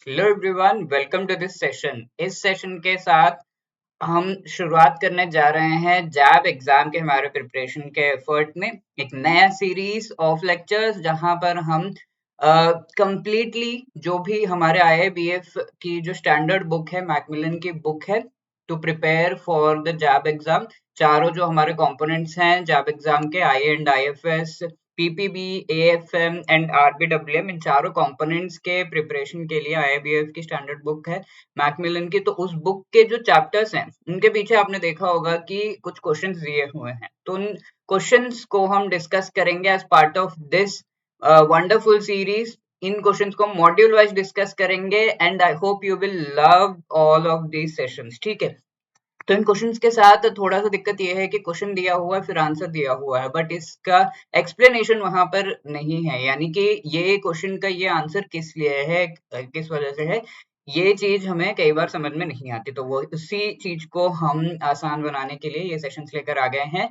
Hello everyone, welcome to this session. इस session के साथ हम शुरुआत करने जा रहे हैं जैब एग्जाम के हमारे प्रिपरेशन के एफर्ट में एक नया सीरीज ऑफ लेक्चर्स जहां पर हम कंप्लीटली जो भी हमारे आईआईबीएफ की जो स्टैंडर्ड बुक है, मैकमिलन की बुक है to prepare for the JAIIB exam. चारों जो हमारे कंपोनेंट्स हैं जैब एग्जाम के, I and IFS, PPB, AFM and RBWM, इन चारों कंपोनेंट्स के प्रिपरेशन के लिए आईआईबीएफ की स्टैंडर्ड बुक है मैकमिलन की। तो उस बुक के जो चैप्टर्स हैं उनके पीछे आपने देखा होगा कि कुछ क्वेश्चंस दिए हुए हैं, तो उन क्वेश्चंस को हम डिस्कस करेंगे as part of this wonderful series. इन क्वेश्चंस को मॉड्यूल वाइज डिस्कस करेंगे and I hope you will love all of these sessions. ठीक है, तो इन क्वेश्चंस के साथ थोड़ा सा दिक्कत ये है कि क्वेश्चन दिया हुआ है फिर आंसर दिया हुआ है, बट इसका एक्सप्लेनेशन वहां पर नहीं है, यानी कि ये क्वेश्चन का ये आंसर किस लिए है, किस वजह से है, ये चीज हमें कई बार समझ में नहीं आती। तो वो उसी चीज को हम आसान बनाने के लिए ये सेशंस लेकर आ गए हैं।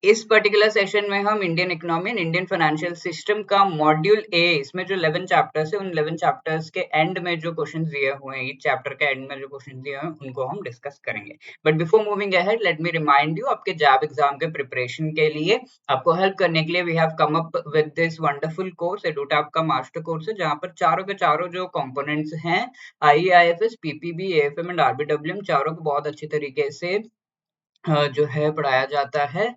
इस पर्टिकुलर सेशन में हम Indian economy and Indian financial system का मॉड्यूल ए, इसमें जो 11 चैप्टर्स है उन 11 चैप्टर्स के एंड में जो क्वेश्चंस दिए हुए हैं, ईच चैप्टर के एंड में जो क्वेश्चंस दिए हुए हैं उनको हम डिस्कस करेंगे। But before moving ahead, let me remind you, आपके जैब एग्जाम के प्रिपरेशन के लिए आपको हेल्प करने के लिए we have come up with this wonderful course. Edutap का मास्टर कोर्स है जहां पर चारों के चारों जो कंपोनेंट्स हैं, आईईआईएफएस, पीपीबी, एएफएम एंड आरबीडब्ल्यूएम, चारों को बहुत अच्छी तरीके से जो है पढ़ाया जाता है।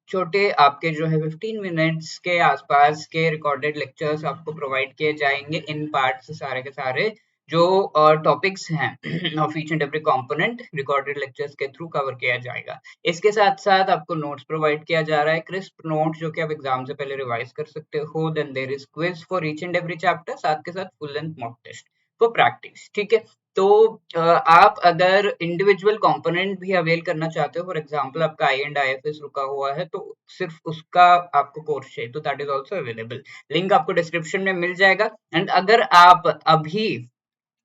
छोटे आपके जो है 15 मिनट्स के आसपास के रिकॉर्डेड लेक्चर्स आपको प्रोवाइड किए जाएंगे इन पार्ट्स, सारे के सारे जो टॉपिक्स हैं of each and every component recorded lectures के थ्रू कवर किया जाएगा। इसके साथ साथ आपको नोट्स प्रोवाइड किया जा रहा है, क्रिस्प नोट्स जो कि आप एग्जाम से पहले रिवाइज कर सकते हो। Then there is quiz for each and every chapter, साथ के साथ full length mock test for practice. ठीक है, तो आप अगर इंडिविजुअल कंपोनेंट भी अवेल करना चाहते हो, फॉर एग्जांपल आपका आई एंड आईएफएस रुका हुआ है तो सिर्फ उसका आपको कोर्स चाहिए, तो that is also available. Link आपको डिस्क्रिप्शन में मिल जाएगा। एंड अगर आप अभी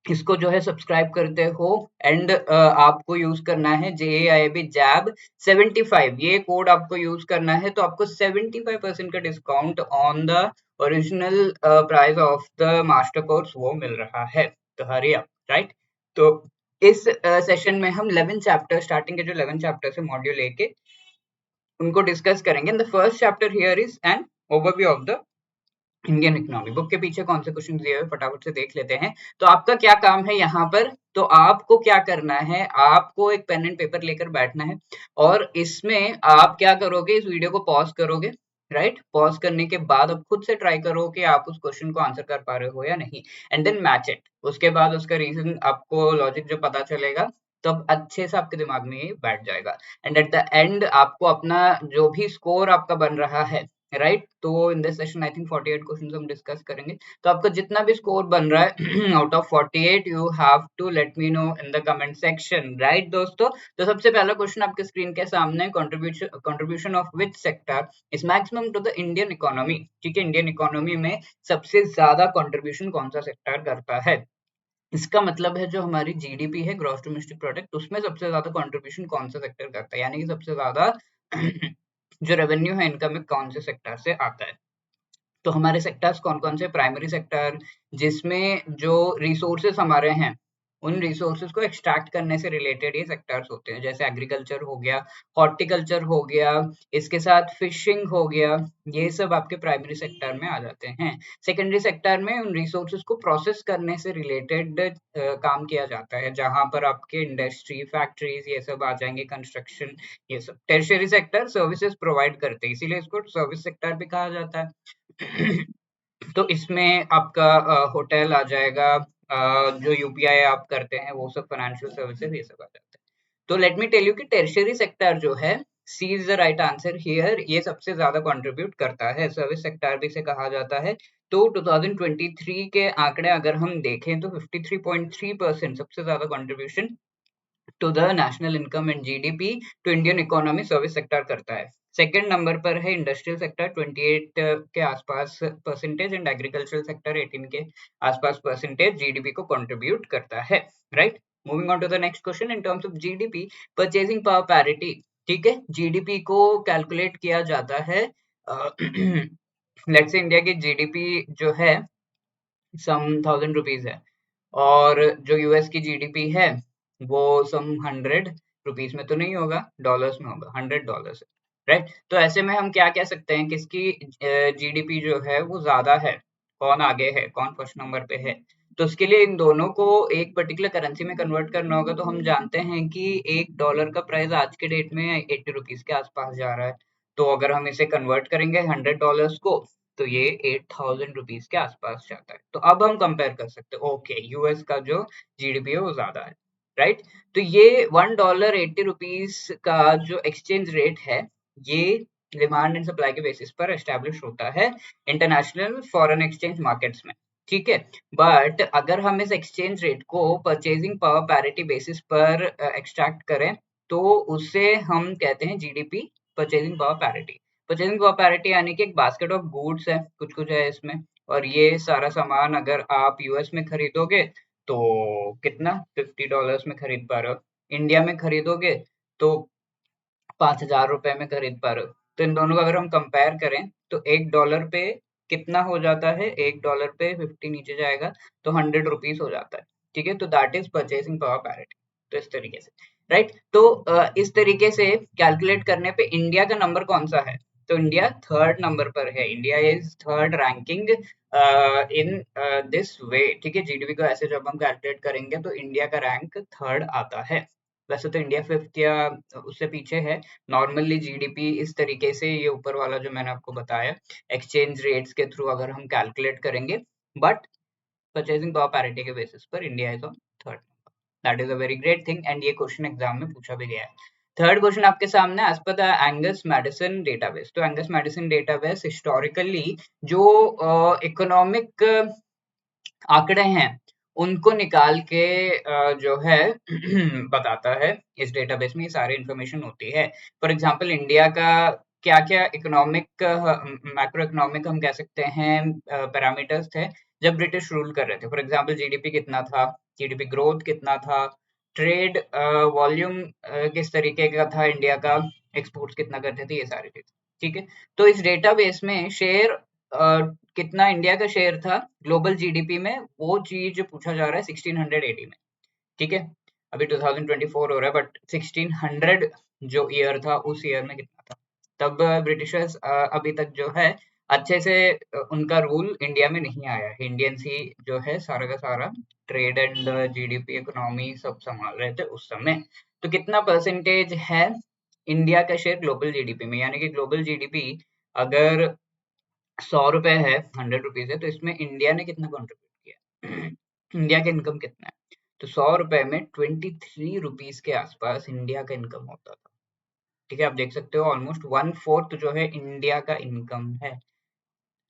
इसको जो है सब्सक्राइब करते हो एंड आपको यूज करना है JAIB जैब 75, ये कोड आपको यूज करना है, तो आपको 75% का discount on the original price of the master course वो मिल रहा है। तो हरी अप, राइट। तो इस सेशन में हम 11 चैप्टर, स्टार्टिंग के जो 11 चैप्टर है मॉड्यूल ए के, उनको डिस्कस करेंगे। The first chapter here is an overview of the Indian economy. Book के पीछे कौन से क्वेश्चन दिए हुए फटाफट से देख लेते हैं। तो आपका क्या काम है यहाँ पर, तो आपको क्या करना है, आपको एक पेन एंड पेपर लेकर बैठना है और इसमें आप क्या करोगे, इस वीडियो को पॉज करोगे, राइट। पॉज करने के बाद आप खुद से ट्राई करो कि आप उस क्वेश्चन को आंसर कर पा रहे हो या नहीं, एंड देन मैच इट। उसके बाद उसका रीजन आपको, लॉजिक जो पता चलेगा, तब अच्छे से आपके दिमाग में ये बैठ जाएगा। एंड एट द एंड आपको अपना जो भी स्कोर आपका बन रहा है, राइट, तो in this session I think 48 questions हम डिस्कस करेंगे। तो आपका जितना भी स्कोर बन रहा है out of 48, you have to let me know in the comment section, right दोस्तों। तो सबसे पहला क्वेश्चन आपके स्क्रीन के सामने, contribution of which sector is maximum to the Indian economy. ठीक है, इंडियन इकोनॉमी में सबसे ज्यादा कंट्रीब्यूशन कौन सा सेक्टर करता है। इसका मतलब है जो हमारी जीडीपी है, ग्रॉस डोमेस्टिक प्रोडक्ट, उसमें सबसे ज्यादा कंट्रीब्यूशन कौन सा सेक्टर करता है, यानी कि सबसे ज्यादा जो रेवेन्यू है इनकम में कौन से सेक्टर से आता है। तो हमारे सेक्टर्स कौन कौन से, प्राइमरी सेक्टर जिसमें जो रिसोर्सेस हमारे हैं उन रिसोर्सेस को एक्सट्रैक्ट करने से रिलेटेड ये सेक्टर्स होते हैं, जैसे एग्रीकल्चर हो गया, हॉर्टिकल्चर हो गया, इसके साथ फिशिंग हो गया, ये सब आपके प्राइमरी सेक्टर में आ जाते हैं। सेकेंडरी सेक्टर में उन रिसोर्सेज को प्रोसेस करने से रिलेटेड काम किया जाता है, जहां पर आपके इंडस्ट्री, फैक्ट्रीज, ये सब आ जाएंगे, कंस्ट्रक्शन, ये सब। टर्शियरी सेक्टर सर्विसेज प्रोवाइड करते हैं, इसीलिए इसको सर्विस सेक्टर भी कहा जाता है। तो इसमें आपका होटल आ जाएगा, जो यूपीआई आप करते हैं वो सब, फाइनेंशियल सर्विसेज, ये सब आ जाता है। तो लेट मी टेल यू कि टर्शियरी सेक्टर जो है, C is the right answer here, ये सबसे ज्यादा कंट्रीब्यूट करता है, सर्विस सेक्टर भी इसे कहा जाता है। तो 2023 के आंकड़े अगर हम देखें तो 53.3% सबसे ज्यादा contribution to the national income and GDP to Indian economy service sector करता है। सेकंड नंबर पर है इंडस्ट्रियल सेक्टर 28 के आसपास परसेंटेज, एंड एग्रीकल्चरल सेक्टर 18 के आसपास परसेंटेज जीडीपी को कंट्रीब्यूट करता है, right. Moving on to the next question, in terms of GDP, purchasing power parity. ठीक है, जीडीपी को कैलकुलेट किया जाता है, लेट्स से इंडिया की जीडीपी जो है सम 1000 रुपीज है, और जो यूएस की जीडीपी है वो सम 100 रुपीज में तो नहीं होगा, डॉलर्स में होगा, $100 है, राइट। तो ऐसे में हम क्या कह सकते हैं, किसकी जीडीपी जो है वो ज्यादा है, कौन आगे है, कौन फर्स्ट नंबर पे है। तो उसके लिए इन दोनों को एक पर्टिकुलर करेंसी में कन्वर्ट करना होगा। तो हम जानते हैं कि $1 का प्राइस आज के डेट में 80 रुपीज के आसपास जा रहा है। तो अगर हम इसे कन्वर्ट करेंगे $100 को, तो ये 8000 रुपीज के आसपास जाता है। तो अब हम कंपेयर कर सकते हैं, ओके यूएस का जो जीडीपी है वो ज्यादा है, राइट। तो ये $1.80 का जो एक्सचेंज रेट है, ये डिमांड एंड सप्लाई के बेसिस पर एस्टेब्लिश होता है इंटरनेशनल फॉरेन एक्सचेंज मार्केट्स में, ठीक है। बट अगर हम इस एक्सचेंज रेट को परचेजिंग पावर पैरिटी बेसिस पर एक्सट्रैक्ट करें, तो उसे हम कहते हैं GDP purchasing power parity. Purchasing power parity यानी कि एक बास्केट ऑफ गुड्स है, कुछ कुछ है इसमें, और ये सारा सामान अगर आप यूएस में खरीदोगे तो कितना $50 में खरीद पा रहे हो, इंडिया में खरीदोगे तो 5000 रुपए में खरीद पा रहे हो। तो इन दोनों को अगर हम कंपेयर करें तो $1 पे कितना हो जाता है, $1 पे 50 नीचे जाएगा तो $100 हो जाता है, ठीक है। तो that is purchasing power parity. तो इस तरीके से, राइट। तो इस तरीके से कैलकुलेट करने पे इंडिया का नंबर कौन सा है, तो इंडिया थर्ड नंबर पर है। India is third ranking in this way, ठीक है। जीडीपी को ऐसे जब हम कैलकुलेट करेंगे तो इंडिया का रैंक थर्ड आता है। वैसे तो इंडिया फिफ्थ या उससे पीछे है। नॉर्मली जीडीपी इस तरीके से, ये ऊपर वाला जो मैंने आपको बताया, एक्सचेंज रेट्स के थ्रू अगर हम कैलकुलेट करेंगे, बट परचेसिंग पावर पैरिटी के बेसिस पर India is on third. That is a very great thing, and ये क्वेश्चन एग्जाम में पूछा भी गया है। थर्ड क्वेश्चन आपके सामने, as per the Angus Maddison database. तो एंगस मेडिसिन डेटाबेस हिस्टोरिकली जो इकोनॉमिक आंकड़े हैं उनको निकाल के जो है बताता है। इस डेटाबेस में ये सारी इंफॉर्मेशन होती है। फॉर एग्जांपल इंडिया का क्या क्या इकोनॉमिक, मैक्रो इकोनॉमिक हम कह सकते हैं पैरामीटर्स थे जब ब्रिटिश रूल कर रहे थे। फॉर एग्जांपल जीडीपी कितना था, जीडीपी ग्रोथ कितना था, ट्रेड वॉल्यूम किस तरीके का था इंडिया का, एक्सपोर्ट्स कितना करते थे, ये सारी चीज, ठीक है। तो इस डेटाबेस में शेयर कितना इंडिया का शेयर था ग्लोबल जीडीपी में, वो चीज पूछा जा रहा है 1680 में, ठीक है। अभी 2024 हो रहा है, बट 1600 जो ईयर था उस ईयर में कितना था। तब ब्रिटिशर्स अभी तक जो है अच्छे से उनका रूल इंडिया में नहीं आया है। इंडियंस ही जो है सारा का सारा ट्रेड एंड जीडीपी इकोनॉमी सब संभाल रहे थे उस समय। तो कितना परसेंटेज है इंडिया का शेयर ग्लोबल जीडीपी में, यानी कि ग्लोबल जीडीपी अगर ₹100 है, ₹100 है, तो इसमें इंडिया ने कितना कंट्रीब्यूट किया इंडिया का इनकम कितना है, तो ₹100 में ₹23 के आसपास इंडिया का इनकम होता था, ठीक है। आप देख सकते हो ऑलमोस्ट वन फोर्थ जो है इंडिया का इनकम है,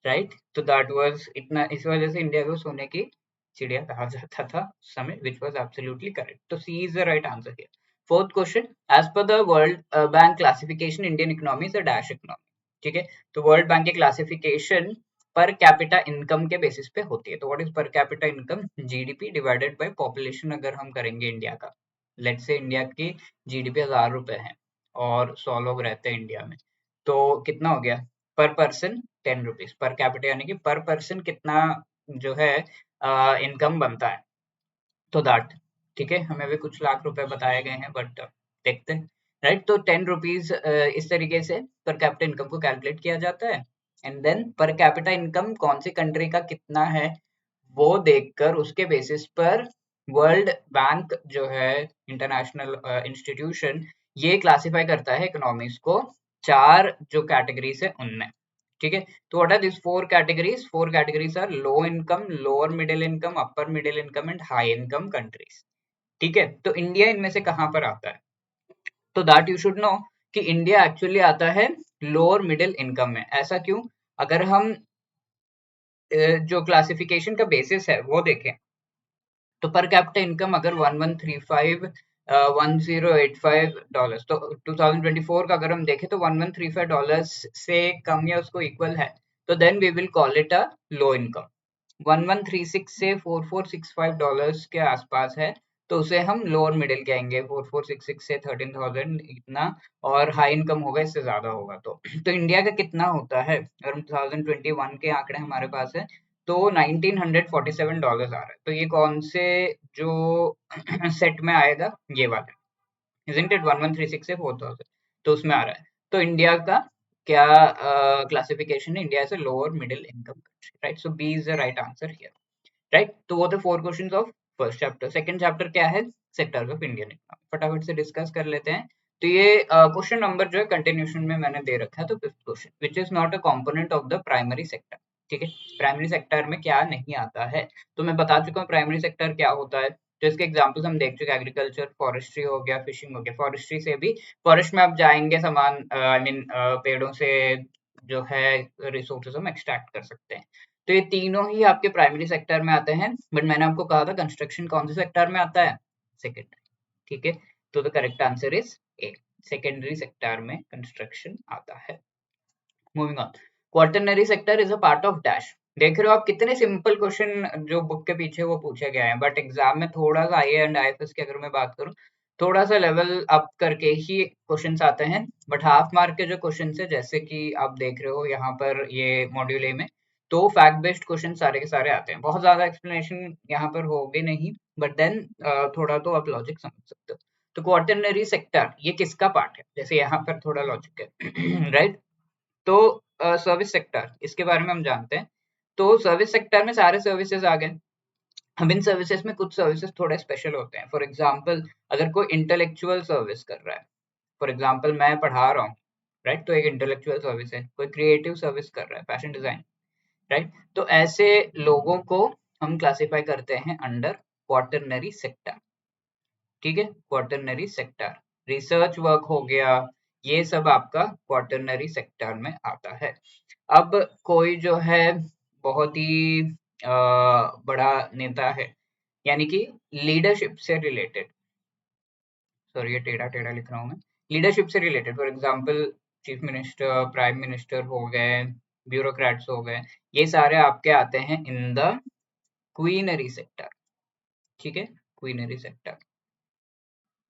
राइट। तो दैट वाज इतना, इस वजह से इंडिया को सोने की चिड़िया कहा जाता था उस समय, विच वाज एब्सोल्युटली करेक्ट। तो C is the right answer here. Fourth question, as per the World Bank classification Indian economy is a dash economy, ठीक है। तो वर्ल्ड बैंक की क्लासिफिकेशन पर कैपिटा इनकम के बेसिस पे होती है। तो what is per capita income, GDP divided by population. अगर हम करेंगे इंडिया का, लेट्स से इंडिया की जीडीपी ₹1000 है और 100 लोग रहते हैं इंडिया में, तो कितना हो गया पर पर्सन ₹10 पर कैपिटा, यानी कि पर पर्सन कितना जो है इनकम बनता है। तो दैट, ठीक है। हमें भी कुछ लाख रुपए बताए गए हैं, बट देखते हैं, राइट। तो ₹10 इस तरीके से पर कैपिटा इनकम को कैलकुलेट किया जाता है। And then per capita income कौन सी कंट्री का कितना है वो देखकर उसके बेसिस पर वर्ल्ड बैंक जो है इंटरनेशनल इंस्टीट्यूशन, ये क्लासिफाई करता है इकोनॉमीज को चार जो कैटेगरीज है उनमें, ठीक है। तो what are this four categories, four categories are low income, lower middle income, upper middle income and high income countries, ठीक है। तो इंडिया इनमें से कहां पर आता है, तो दैट यू शुड नो कि इंडिया एक्चुअली आता है लोअर मिडिल इनकम में। ऐसा क्यों, अगर हम जो क्लासिफिकेशन का बेसिस है वो देखें, तो पर कैपिटा इनकम अगर 1135 $1085, तो 2024 का अगर हम देखें तो $1135 से कम या उसको इक्वल है, तो then we will call it a low income. 1136 से $4465 के आसपास है, तो उसे हम लोअर मिडिल कहेंगे। 4466 से 13000 इतना, और हाई इनकम होगा इससे ज्यादा होगा। तो इंडिया का कितना होता है, अगर 2021 के आंकड़े हमारे पास है, तो $1947 आ रहा है। तो ये कौन से जो सेट में आएगा, ये वाला, isn't it 1136 से 4000, तो उसमें आ रहा है। तो इंडिया का क्या क्लासिफिकेशन है? India is a lower middle income country, right? So B is the right answer here, right? तो वो थे 4 questions of first chapter. Second chapter क्या है? Sectors of Indian economy. फटाफट से डिस्कस कर लेते हैं। तो ये क्वेश्चन नंबर जो है कंटिन्यूशन में मैंने दे रखा है, तो fifth question, which is not a component of the primary sector. ठीक है, प्राइमरी सेक्टर में क्या नहीं आता है? तो मैं बता चुका हूँ प्राइमरी सेक्टर क्या होता है। तो इसके एग्जांपल्स हम देख चुके हैं, एग्रीकल्चर, फॉरेस्ट्री हो गया, फिशिंग हो गया। फॉरेस्ट्री से भी, फॉरेस्ट में आप जाएंगे, सामान आई मीन पेड़ों से जो है रिसोर्सेज हम एक्सट्रैक्ट कर सकते हैं। तो ये तीनों ही आपके प्राइमरी सेक्टर में आते हैं। बट मैंने आपको कहा था कंस्ट्रक्शन कौन से सेक्टर में आता है? सेकेंडरी। ठीक है, तो the correct answer is A, secondary sector में कंस्ट्रक्शन आता है। Moving on, quaternary sector is a part of dash. देख रहे हो आप कितने सिंपल क्वेश्चन जो बुक के पीछे वो पूछे गए हैं, बट एग्जाम में थोड़ा सा आई एंड आईएफएस की अगर मैं बात करूं, थोड़ा सा लेवल अप करके ही क्वेश्चंस आते हैं। बट हाफ मार्क के जो क्वेश्चन है, जैसे कि आप देख रहे हो यहाँ पर ये मॉड्यूल ए में, तो फैक्ट बेस्ड क्वेश्चन सारे के सारे आते हैं। बहुत ज्यादा एक्सप्लेनेशन यहाँ पर होगे नहीं, बट देन थोड़ा तो आप लॉजिक समझ सकते हो। तो क्वार्टरनरी सेक्टर ये किसका पार्ट है? जैसे यहाँ पर थोड़ा लॉजिक है राइट। तो सर्विस सेक्टर, इसके बारे में हम जानते हैं। तो सर्विस सेक्टर में सारे सर्विसेज आ गए। अब इन सर्विसेज में कुछ सर्विसेज थोड़े स्पेशल होते हैं। फॉर एग्जांपल, अगर कोई इंटेलेक्चुअल सर्विस कर रहा है, फॉर एग्जांपल मैं पढ़ा रहा हूँ, राइट, तो एक इंटेलेक्चुअल सर्विस है। कोई क्रिएटिव सर्विस कर रहा है, फैशन डिजाइन, राइट, तो ऐसे लोगों को हम क्लासिफाई करते हैं अंडर क्वार्टरनरी सेक्टर। ठीक है, क्वार्टरनरी सेक्टर। रिसर्च वर्क हो गया, ये सब आपका क्वार्टरनरी सेक्टर में आता है। अब कोई जो है बहुत ही बड़ा नेता है, यानी कि लीडरशिप से रिलेटेड, सॉरी ये टेढ़ा टेढ़ा लिख रहा हूँ मैं, लीडरशिप से related, for example chief minister, prime minister हो गए, ब्यूरोक्रेट्स हो गए, ये सारे आपके आते हैं इन द क्वीनरी सेक्टर। ठीक है, क्वीनरी सेक्टर।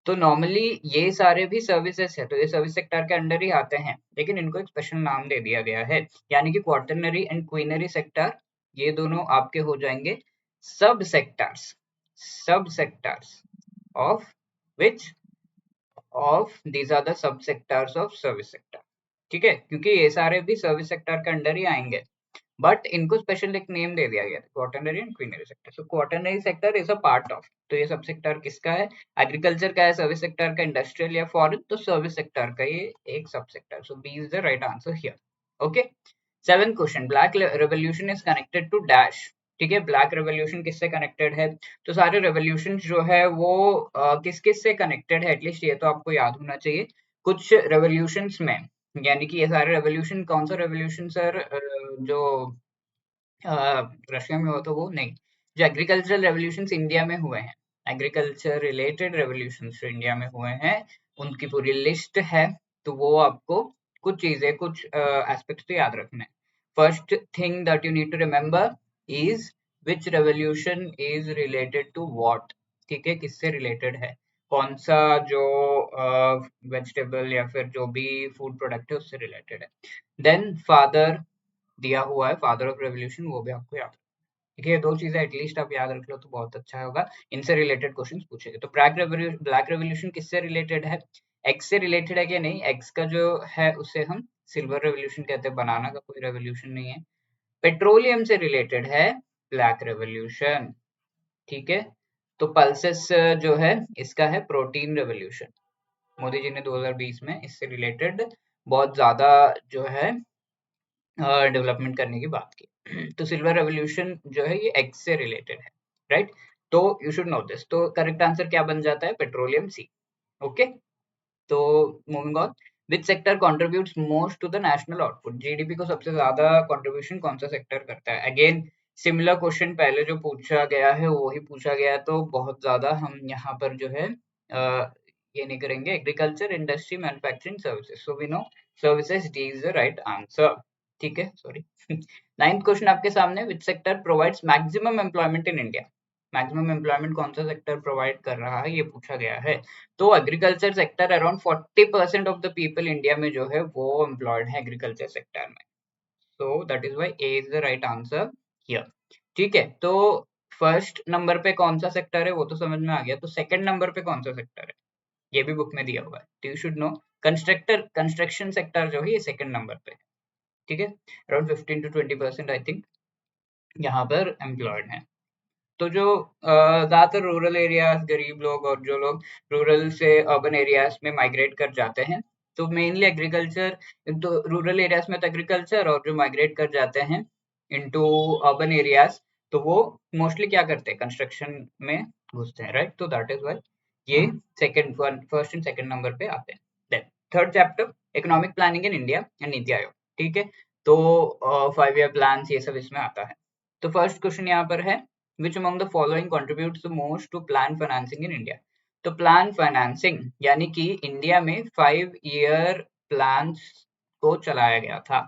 तो नॉर्मली ये सारे भी सर्विसेज है, तो ये सर्विस सेक्टर के अंडर ही आते हैं, लेकिन इनको एक स्पेशल नाम दे दिया गया है, यानी कि क्वार्टरनरी एंड क्वीनरी सेक्टर, ये दोनों आपके हो जाएंगे sub sectors, sub sectors of which, of these are the sub sectors of service sector. ठीक है, क्योंकि ये सारे भी सर्विस सेक्टर के अंडर ही आएंगे, बट इनको स्पेशल एक नेम दे दिया गया, quaternary and quinary sector. So quaternary sector is a part of, तो ये सब सेक्टर किसका है? एग्रीकल्चर का है, सर्विस सेक्टर का, इंडस्ट्रियल या फॉरेन, तो सर्विस सेक्टर का ये एक sub sector. So B is the right answer here. Okay, seventh question, black revolution is connected to dash. ठीक है, ब्लैक रेवोल्यूशन किससे कनेक्टेड है? तो सारे रेवोल्यूशन जो है वो किस किस से कनेक्टेड है, एटलीस्ट ये तो आपको याद होना चाहिए। कुछ रेवोल्यूशंस में, यानी कि ये सारे रेवोल्यूशन, कौन सा रेवोल्यूशन सर? जो रशिया में हुआ तो वो नहीं, जो एग्रीकल्चरल रेवोल्यूशंस इंडिया में हुए हैं, एग्रीकल्चर रिलेटेड रेवोल्यूशंस जो इंडिया में हुए हैं, उनकी पूरी लिस्ट है। तो वो आपको कुछ चीजें, कुछ एस्पेक्ट्स तो याद रखना है। First thing that you need to remember is which revolution is related to what. ठीक है, किससे रिलेटेड है, कौन सा जो वेजिटेबल या फिर जो भी फूड प्रोडक्ट है उससे रिलेटेड है। देन फादर दिया हुआ है, फादर ऑफ रेवोल्यूशन, वो भी आपको याद, ठीक है, दो चीजें एटलीस्ट आप याद रख लो तो बहुत अच्छा होगा। इनसे रिलेटेड क्वेश्चंस पूछेंगे। तो ब्लैक रेवोल्यूशन किससे रिलेटेड है? एक्स से रिलेटेड है कि नहीं? एक्स का जो है उसे हम सिल्वर रेवोल्यूशन कहते हैं, बनाना का कोई रेवोल्यूशन नहीं है। पेट्रोलियम से रिलेटेड है ब्लैक रेवोल्यूशन। ठीक है, तो पल्सेस जो है इसका है प्रोटीन रेवोल्यूशन। मोदी जी ने 2020 में इससे रिलेटेड बहुत ज्यादा जो है डेवलपमेंट करने की बात की। तो सिल्वर रेवोल्यूशन जो है ये एक्स से रिलेटेड है, राइट? तो यू शुड नो दिस। तो करेक्ट आंसर क्या बन जाता है? Petroleum C. ओके, तो moving on, which sector contributes most to the national output? GDP को सबसे ज्यादा कंट्रीब्यूशन कौन सा सेक्टर करता है? अगेन सिमिलर क्वेश्चन पहले जो पूछा गया है वो ही पूछा गया है, तो बहुत ज्यादा हम यहाँ पर जो है ये नहीं करेंगे। Agriculture, industry, manufacturing, services. So we know services, D is the right answer. ठीक है, सॉरी। नाइन्थ क्वेश्चन आपके सामने, which sector provides maximum employment in India? Maximum employment कौन सा सेक्टर प्रोवाइड कर रहा है, ये पूछा गया है। तो agriculture sector, around 40% of the people India में जो है वो एम्प्लॉयड है एग्रीकल्चर सेक्टर में। So that is why A is the right answer here. ठीक है, तो फर्स्ट नंबर पे कौन सा सेक्टर है वो तो समझ में आ गया, तो सेकंड नंबर पे कौन सा सेक्टर है ये भी बुक में दिया हुआ है, तो you should no construction sector जो है ये सेकंड नंबर पे है। ठीक है, अराउंड 15 to 20% आई थिंक यहाँ पर एम्प्लॉयड हैं। तो जो ज्यादातर रूरल एरियाज, गरीब लोग और जो लोग रूरल से अर्बन एरियाज में माइग्रेट कर जाते हैं, तो मेनली एग्रीकल्चर, तो रूरल एरियाज में तो एग्रीकल्चर, और जो माइग्रेट कर जाते हैं इनटू अर्बन एरियाज तो वो मोस्टली क्या करते हैं, कंस्ट्रक्शन में घुसते हैं, राइट। तो दैट इज व्हाई ये second, first and second number पे आते हैं। Then third chapter, economic planning in India and NITI Aayog. ठीक है, तो 5 ईयर प्लान ये सब इसमें आता है। तो फर्स्ट क्वेश्चन यहाँ पर है, which among the following contributes the most to plan financing in India? तो प्लान फाइनेंसिंग यानी कि इंडिया में 5 ईयर प्लान्स को चलाया गया था,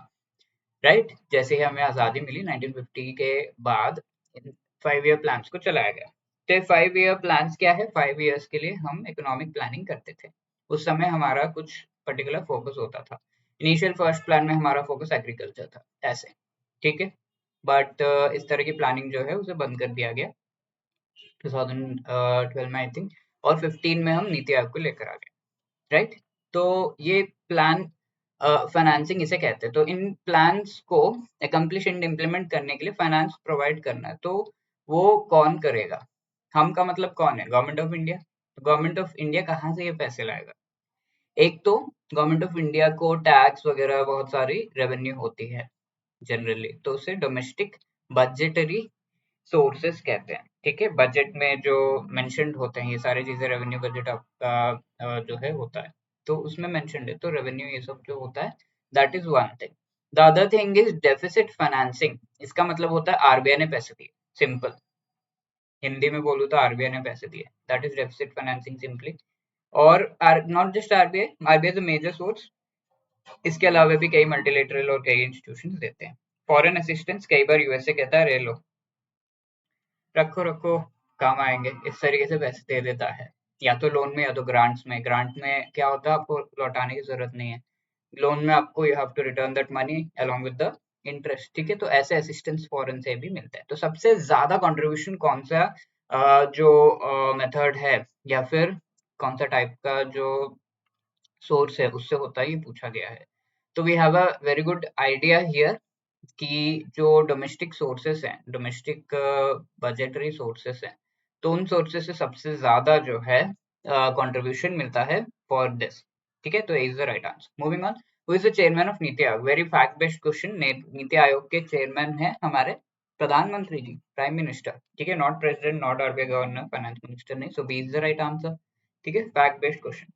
राइट। जैसे ही हमें आजादी मिली 1950 के बाद 5 ईयर प्लान्स को चलाया गया। तो 5 ईयर प्लान्स क्या है, 5 ईयर्स के लिए हम इकोनॉमिक प्लानिंग करते थे। उस समय हमारा कुछ पर्टिकुलर फोकस होता था। इनिशियल फर्स्ट प्लान में हमारा फोकस एग्रीकल्चर था, ऐसे। ठीक है, बट इस तरह की प्लानिंग जो है उसे बंद कर दिया गया 2012 में आई थिंक, और 15 में हम नीति आयोग को लेकर आ गए, राइट। तो ये प्लान फाइनेंसिंग इसे कहते हैं। तो इन प्लान्स को अकम्प्लिश एंड इम्प्लीमेंट करने के लिए फाइनेंस प्रोवाइड करना है, तो वो कौन करेगा? हम का मतलब कौन है? Government of India. तो गवर्नमेंट ऑफ इंडिया कहाँ से ये पैसे लाएगा? एक तो गवर्नमेंट ऑफ इंडिया को टैक्स वगैरह बहुत सारी रेवेन्यू होती है जनरली, तो उसे डोमेस्टिक बजटरी सोर्सेस कहते हैं। ठीक है, बजट में जो मेंशन्ड होते हैं ये सारी चीजें, रेवेन्यू बजट आपका जो है होता है, तो उसमें मेंशन्ड है, तो रेवेन्यू ये सब जो होता है, that is one thing. The other thing is deficit financing. इसका मतलब होता है आरबीआई ने पैसे दिए, सिंपल हिंदी में बोलूँ तो आरबीआई ने पैसे दिए, that is deficit financing simply. और not just RBI, RBI is a major source, इसके अलावा भी कई मल्टीलेटरल और कई इंस्टीट्यूशन देते हैं। फॉरेन असिस्टेंस कई बार यूएसए कहता है रे लो, रखो रखो, काम आएंगे, इस तरीके से पैसे दे देता है, या तो लोन में या तो ग्रांट्स में। ग्रांट में क्या होता है, आपको लौटाने की जरूरत नहीं है, लोन में आपको you have to return that money along with the interest. ठीक है, तो ऐसे असिस्टेंस फॉरेन से भी मिलता है। तो सबसे ज्यादा कंट्रीब्यूशन कौन सा जो मेथड है या फिर कौन सा टाइप का जो सोर्स है उससे होता है, ये पूछा गया है। तो we have a very good idea here कि जो डोमेस्टिक सोर्सेस हैं, डोमेस्टिक बजटरी सोर्सेस हैं, तो उन सोर्सेस से सबसे ज्यादा जो है कंट्रीब्यूशन मिलता है फॉर दिस। ठीक है, तो is the right answer. Moving on, who is the chairman of NITI Aayog? Very fact based question. NITI Aayog के चेयरमैन है हमारे प्रधानमंत्री जी, प्राइम मिनिस्टर। ठीक है, not president, not RBI governor, finance minister नहीं, so B is the right answer. ठीक है, fact based question.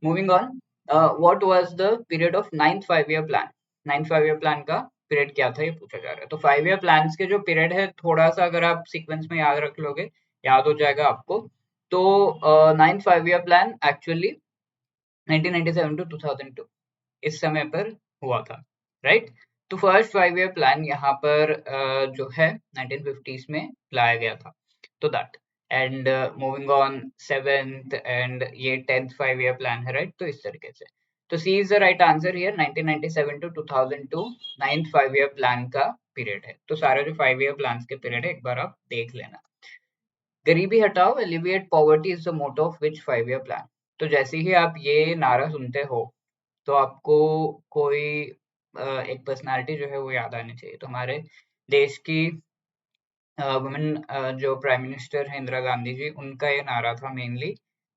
Moving on, what was the period of ninth 5 year plan? Ninth 5 year plan का पीरियड क्या था, ये पूछा जा रहा है। तो 5 ईयर प्लान्स के जो पीरियड है, थोड़ा सा अगर आप सीक्वेंस में याद रख लोगे, याद हो जाएगा आपको। तो ninth 5 year plan actually 1997 to 2002 इस समय पर हुआ था, राइट। तो फर्स्ट 5 ईयर प्लान यहाँ पर जो है 1950s में लाया गया था, तो that. And moving on, seventh and ये 10th 5 ईयर प्लान है, राइट। तो इस तरीके से, तो C is the right answer here. 1997 to 2002 ninth 5 year plan का पीरियड है। तो सारे जो 5 ईयर प्लान के पीरियड है एक बार आप देख लेना। गरीबी हटाओ, alleviate poverty is the motto of which 5 year plan? तो जैसे ही आप ये नारा सुनते हो तो आपको कोई एक पर्सनालिटी जो है वो याद आनी चाहिए। तो हमारे देश की वुमेन जो प्राइम मिनिस्टर है इंदिरा गांधी जी, उनका ये नारा था मेनली।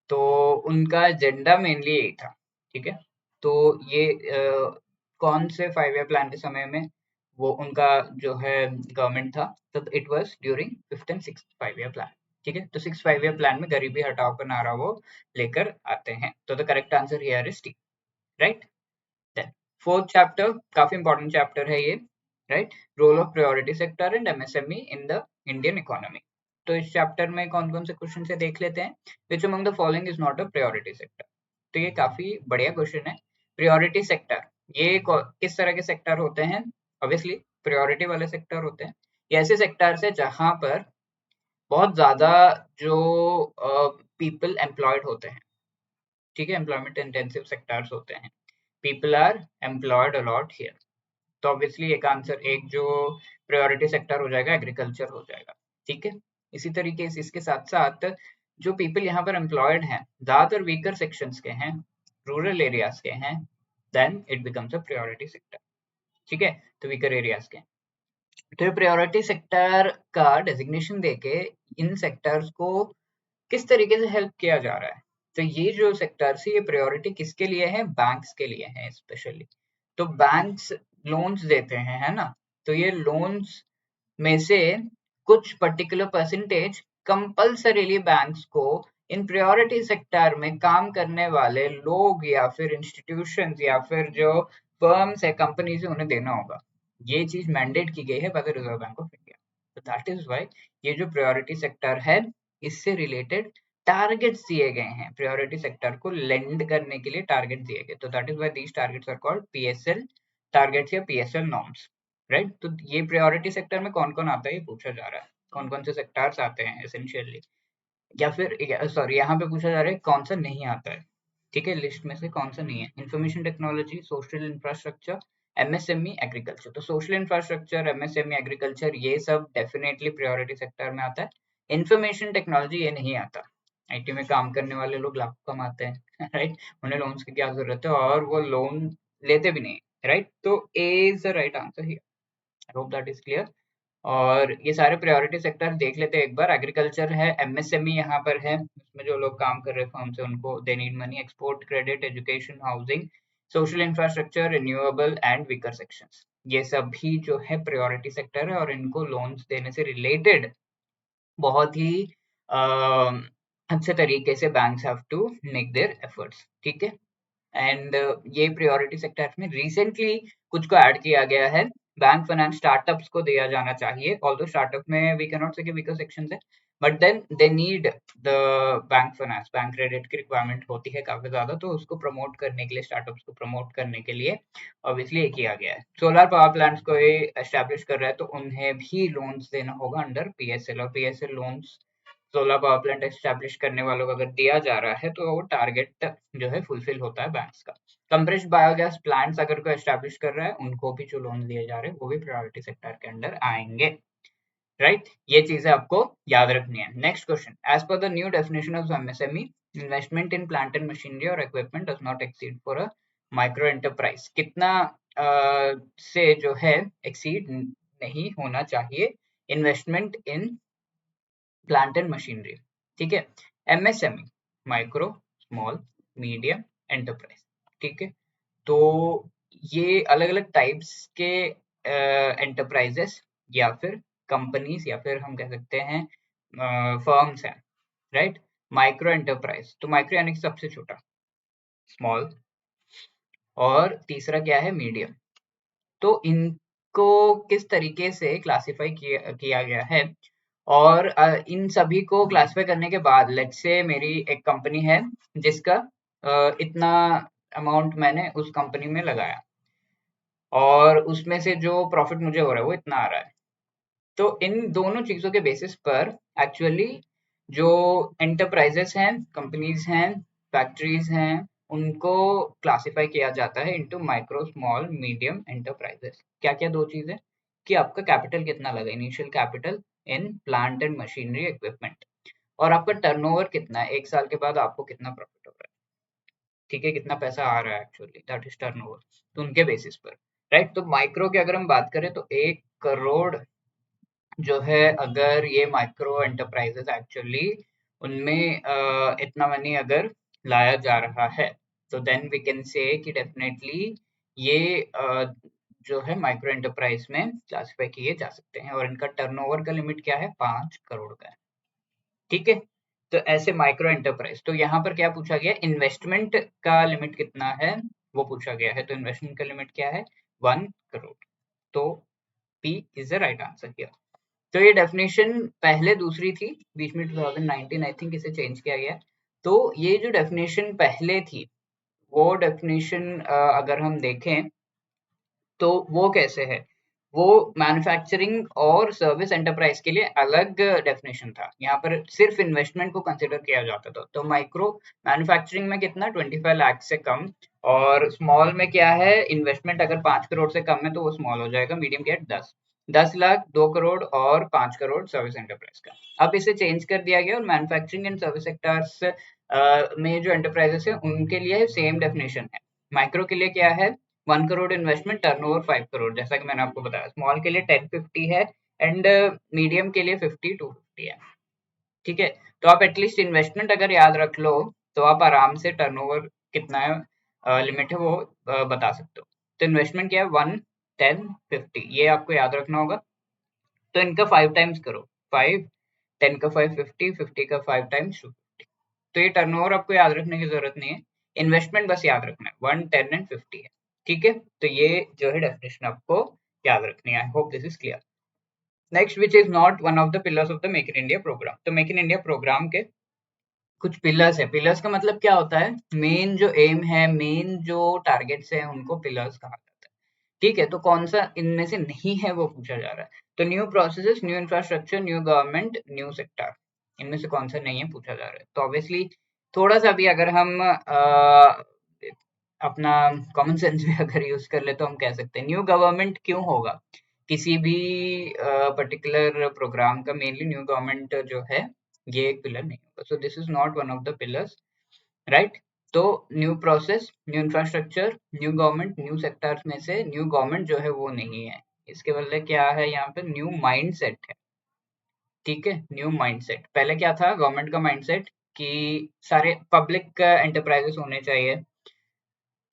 तो उनका एजेंडा मेनली यही था। ठीक है, तो ये कौन से 5 ईयर प्लान के समय में वो उनका जो है गवर्नमेंट था, तो it was during 5th and 6th 5 year plan. ठीक है, तो 6th 5 ईयर प्लान में गरीबी हटाओ का नारा वो लेकर आते हैं। तो the correct answer here is T, right. Then fourth chapter, काफी इंपॉर्टेंट चैप्टर है ये, right. Role of priority sector and MSME in the Indian economy. तो इस चैप्टर में कौन कौन से क्वेश्चन से देख लेते हैं। विच among the following is not a priority sector? तो ये काफी बढ़िया क्वेश्चन है। प्रायोरिटी सेक्टर ये किस तरह के सेक्टर होते हैं? ऑब्वियसली प्रायोरिटी वाले सेक्टर होते हैं, ये ऐसे सेक्टर है जहां पर बहुत ज्यादा जो पीपल एम्प्लॉयड होते हैं। ठीक है, एम्प्लॉयमेंट इंटेंसिव सेक्टर्स होते हैं, people are employed a lot here, तो ऑब्वियसली एक आंसर, एक जो प्रायोरिटी सेक्टर हो जाएगा एग्रीकल्चर हो जाएगा। ठीक है, इसी तरीके से इसके साथ साथ जो पीपल यहाँ पर एम्प्लॉयड हैं ज्यादातर वीकर सेक्शंस के हैं, रूरल एरियाज के हैं, then it becomes a priority sector. ठीक है, तो वीकर एरियाज के, तो ये प्रायोरिटी सेक्टर का डेजिग्नेशन देके इन सेक्टर्स को किस तरीके से हेल्प किया जा रहा है। तो ये जो सेक्टर्स है ये प्रायोरिटी किसके लिए है, बैंक्स के लिए है स्पेशली। तो बैंक्स लोन्स देते हैं, है ना, तो ये लोन्स में से कुछ पर्टिकुलर परसेंटेज कंपल्सरीली बैंक्स को इन प्रायोरिटी सेक्टर में काम करने वाले लोग या फिर इंस्टीट्यूशंस या फिर जो फर्म्स है, कंपनीज है, उन्हें देना होगा। ये चीज मैंडेट की गई है by the reserve bank of India. तो दैट इज व्हाई ये जो प्रायोरिटी सेक्टर है इससे रिलेटेड टारगेट्स दिए गए हैं, प्रायोरिटी सेक्टर को लेंड करने के लिए टारगेट दिए गए। तो that is why these targets are called PSL targets या पीएसएल नॉर्म्स, राइट। तो ये प्रायोरिटी सेक्टर में कौन कौन आता है ये पूछा जा रहा है, कौन कौन से सेक्टर्स आते हैं एसेंशियली, या फिर सॉरी यहाँ पे पूछा जा रहा है कौन सा नहीं आता है। ठीक है, लिस्ट में से कौन सा नहीं है, information technology, social infrastructure, MSME, agriculture. तो सोशल इंफ्रास्ट्रक्चर, एमएसएमई, एग्रीकल्चर ये सब डेफिनेटली प्रायोरिटी सेक्टर में आता है। इंफॉर्मेशन टेक्नोलॉजी ये नहीं आता, आईटी में काम करने वाले लोग लाखों कमाते हैं राइट, उन्हें लोन्स की क्या जरूरत है और वो लोन लेते भी नहीं, राइट। तो A is the right answer here, I hope that is clear. और ये सारे प्रायोरिटी सेक्टर देख लेते हैं एक बार। एग्रीकल्चर है, एमएसएमई यहाँ पर है, उसमें जो लोग काम कर रहे हैं फर्म से उनको they need money, export credit, education, housing, social infrastructure, renewable and weaker sections, ये सभी जो है प्रायोरिटी सेक्टर है और इनको लोन्स देने से रिलेटेड बहुत ही अच्छे तरीके से banks have to make their efforts. ठीक है, एंड ये प्रायोरिटी सेक्टर में रिसेंटली कुछ को ऐड किया गया है, बैंक फाइनेंस स्टार्टअप्स को दिया जाना चाहिए, ऑल्दो स्टार्टअप में वी कैन नॉट से कि वीकर सेक्शंस है, but then they need the bank finance, bank credit की रिक्वायरमेंट होती है काफी ज्यादा, तो उसको प्रमोट करने के लिए, स्टार्टअप्स को प्रमोट करने के लिए ऑब्वियसली ये किया गया है। सोलर पावर प्लांट्स को ये एस्टेब्लिश कर रहा है तो उन्हें भी लोन्स देना होगा अंडर पीएसएल, और PSL loans solar power plant establish करने वालों को अगर दिया जा रहा है तो वो टारगेट जो है फुलफिल होता है बैंक्स का। कंप्रेस्ड बायोगैस प्लांट्स अगर कोई एस्टेब्लिश कर रहा है उनको भी जो लोन दिए जा रहे हैं वो भी प्रायोरिटी सेक्टर के अंडर आएंगे, राइट। ये चीजें आपको याद रखनी है। Next question, as per the new definition of MSME, investment in plant and machinery और equipment does not exceed for a micro enterprise, कितना से जो है एक्सीड नहीं होना चाहिए investment in plant and machinery. ठीक है, MSME, micro small medium enterprise. ठीक है, तो ये अलग अलग टाइप्स के एंटरप्राइजेस या फिर कंपनीज या फिर हम कह सकते हैं फर्म्स हैं, राइट। माइक्रो एंटरप्राइज, तो माइक्रो यानी कि सबसे छोटा, स्मॉल, और तीसरा क्या है, मीडियम। तो इनको किस तरीके से क्लासिफाई किया गया है, और इन सभी को क्लासिफाई करने के बाद लेट्स से मेरी एक कंपनी है जिसका इतना अमाउंट मैंने उस कंपनी में लगाया और उसमें से जो प्रॉफिट मुझे हो रहा है वो इतना आ रहा है। तो इन दोनों चीजों के बेसिस पर एक्चुअली जो एंटरप्राइजेस हैं, कंपनीज हैं, फैक्ट्रीज हैं, उनको क्लासिफाई किया जाता है into micro small medium enterprises. क्या क्या दो चीजें, कि आपका कैपिटल कितना लगा, initial capital in plant and machinery equipment, और आपका टर्नओवर कितना है, एक साल के बाद आपको कितना प्रॉफिट हो रहा है। ठीक है, कितना पैसा आ रहा है एक्चुअली, दैट इज टर्नओवर। तो उनके बेसिस पर, राइट। तो माइक्रो की अगर हम बात करें तो 1 करोड़ जो है, अगर ये माइक्रो एंटरप्राइजेस एक्चुअली उनमें इतना मनी अगर लाया जा रहा है तो देन वी कैन से कि डेफिनेटली ये जो है माइक्रो एंटरप्राइज में क्लासिफाई किए जा सकते हैं, और इनका टर्नओवर का लिमिट क्या है, 5 करोड़ का है। ठीक है, तो ऐसे माइक्रो एंटरप्राइज। तो यहाँ पर क्या पूछा गया, इन्वेस्टमेंट का लिमिट कितना है वो पूछा गया है, तो इन्वेस्टमेंट का लिमिट क्या है, 1 करोड़। तो P is the right answer here. तो ये डेफिनेशन पहले दूसरी थी, बीच में 2019 आई थिंक इसे चेंज किया गया। तो ये जो डेफिनेशन पहले थी वो डेफिनेशन अगर हम देखें तो वो कैसे है, वो मैन्युफैक्चरिंग और सर्विस एंटरप्राइज के लिए अलग डेफिनेशन था। यहाँ पर सिर्फ इन्वेस्टमेंट को कंसिडर किया जाता था। तो माइक्रो मैन्युफैक्चरिंग में कितना 25 लाख से कम, और स्मॉल में क्या है, इन्वेस्टमेंट अगर 5 करोड़ से कम है तो वो स्मॉल हो जाएगा, मीडियम क्या है 10 लाख, 2 करोड़ और 5 करोड़ सर्विस एंटरप्राइज का। अब इसे चेंज कर दिया गया और मैन्युफैक्चरिंग एंड सर्विस सेक्टर्स में जो एंटरप्राइजेस है उनके लिए सेम डेफिनेशन है। माइक्रो के लिए क्या है, 1 करोड़ इन्वेस्टमेंट, टर्नओवर 5 करोड़, जैसा कि मैंने आपको बताया। स्मॉल के लिए 10-50 है, एंड मीडियम के लिए 50-50 है। ठीक है, तो आप एटलीस्ट इन्वेस्टमेंट अगर याद रख लो तो आप आराम से टर्नओवर कितना है, लिमिट है वो बता सकते हो। तो इन्वेस्टमेंट क्या है, 1, 10, 50, ये आपको याद रखना होगा। तो इनका 5 टाइम्स करो, 5, 10 का 5 50, 50 का 5 टाइम्स 250। तो ये टर्नओवर आपको याद रखने की जरूरत नहीं है, इन्वेस्टमेंट बस याद रखना है, 1, 10 एंड 50 है। ठीक है, तो ये जो है डेफिनेशन आपको याद रखनी है। I hope this is clear. Next, which is not one of the pillars of the make in India program. तो मेक इन इंडिया प्रोग्राम के कुछ पिलर्स है। पिलर्स का मतलब क्या होता है, मेन जो एम है, मेन जो टारगेट्स है, उनको पिलर्स कहा जाता है। ठीक है, तो कौन सा इनमें से नहीं है वो पूछा जा रहा है। तो new processes, new infrastructure, new government, new sector, इनमें से कौन सा नहीं है पूछा जा रहा है। तो ऑब्वियसली थोड़ा सा भी अगर हम अपना कॉमन सेंस भी अगर यूज कर ले तो हम कह सकते हैं न्यू गवर्नमेंट क्यों होगा किसी भी पर्टिकुलर प्रोग्राम का। मेनली न्यू गवर्नमेंट जो है ये एक पिलर नहीं होगा। So this is not one of the pillars, right. तो new process, new infrastructure, new government, new sectors में से न्यू गवर्नमेंट जो है वो नहीं है। इसके बदले क्या है, यहाँ पे न्यू माइंडसेट है। ठीक है, न्यू माइंडसेट। पहले क्या था गवर्नमेंट का माइंडसेट कि सारे पब्लिक एंटरप्राइजेस होने चाहिए,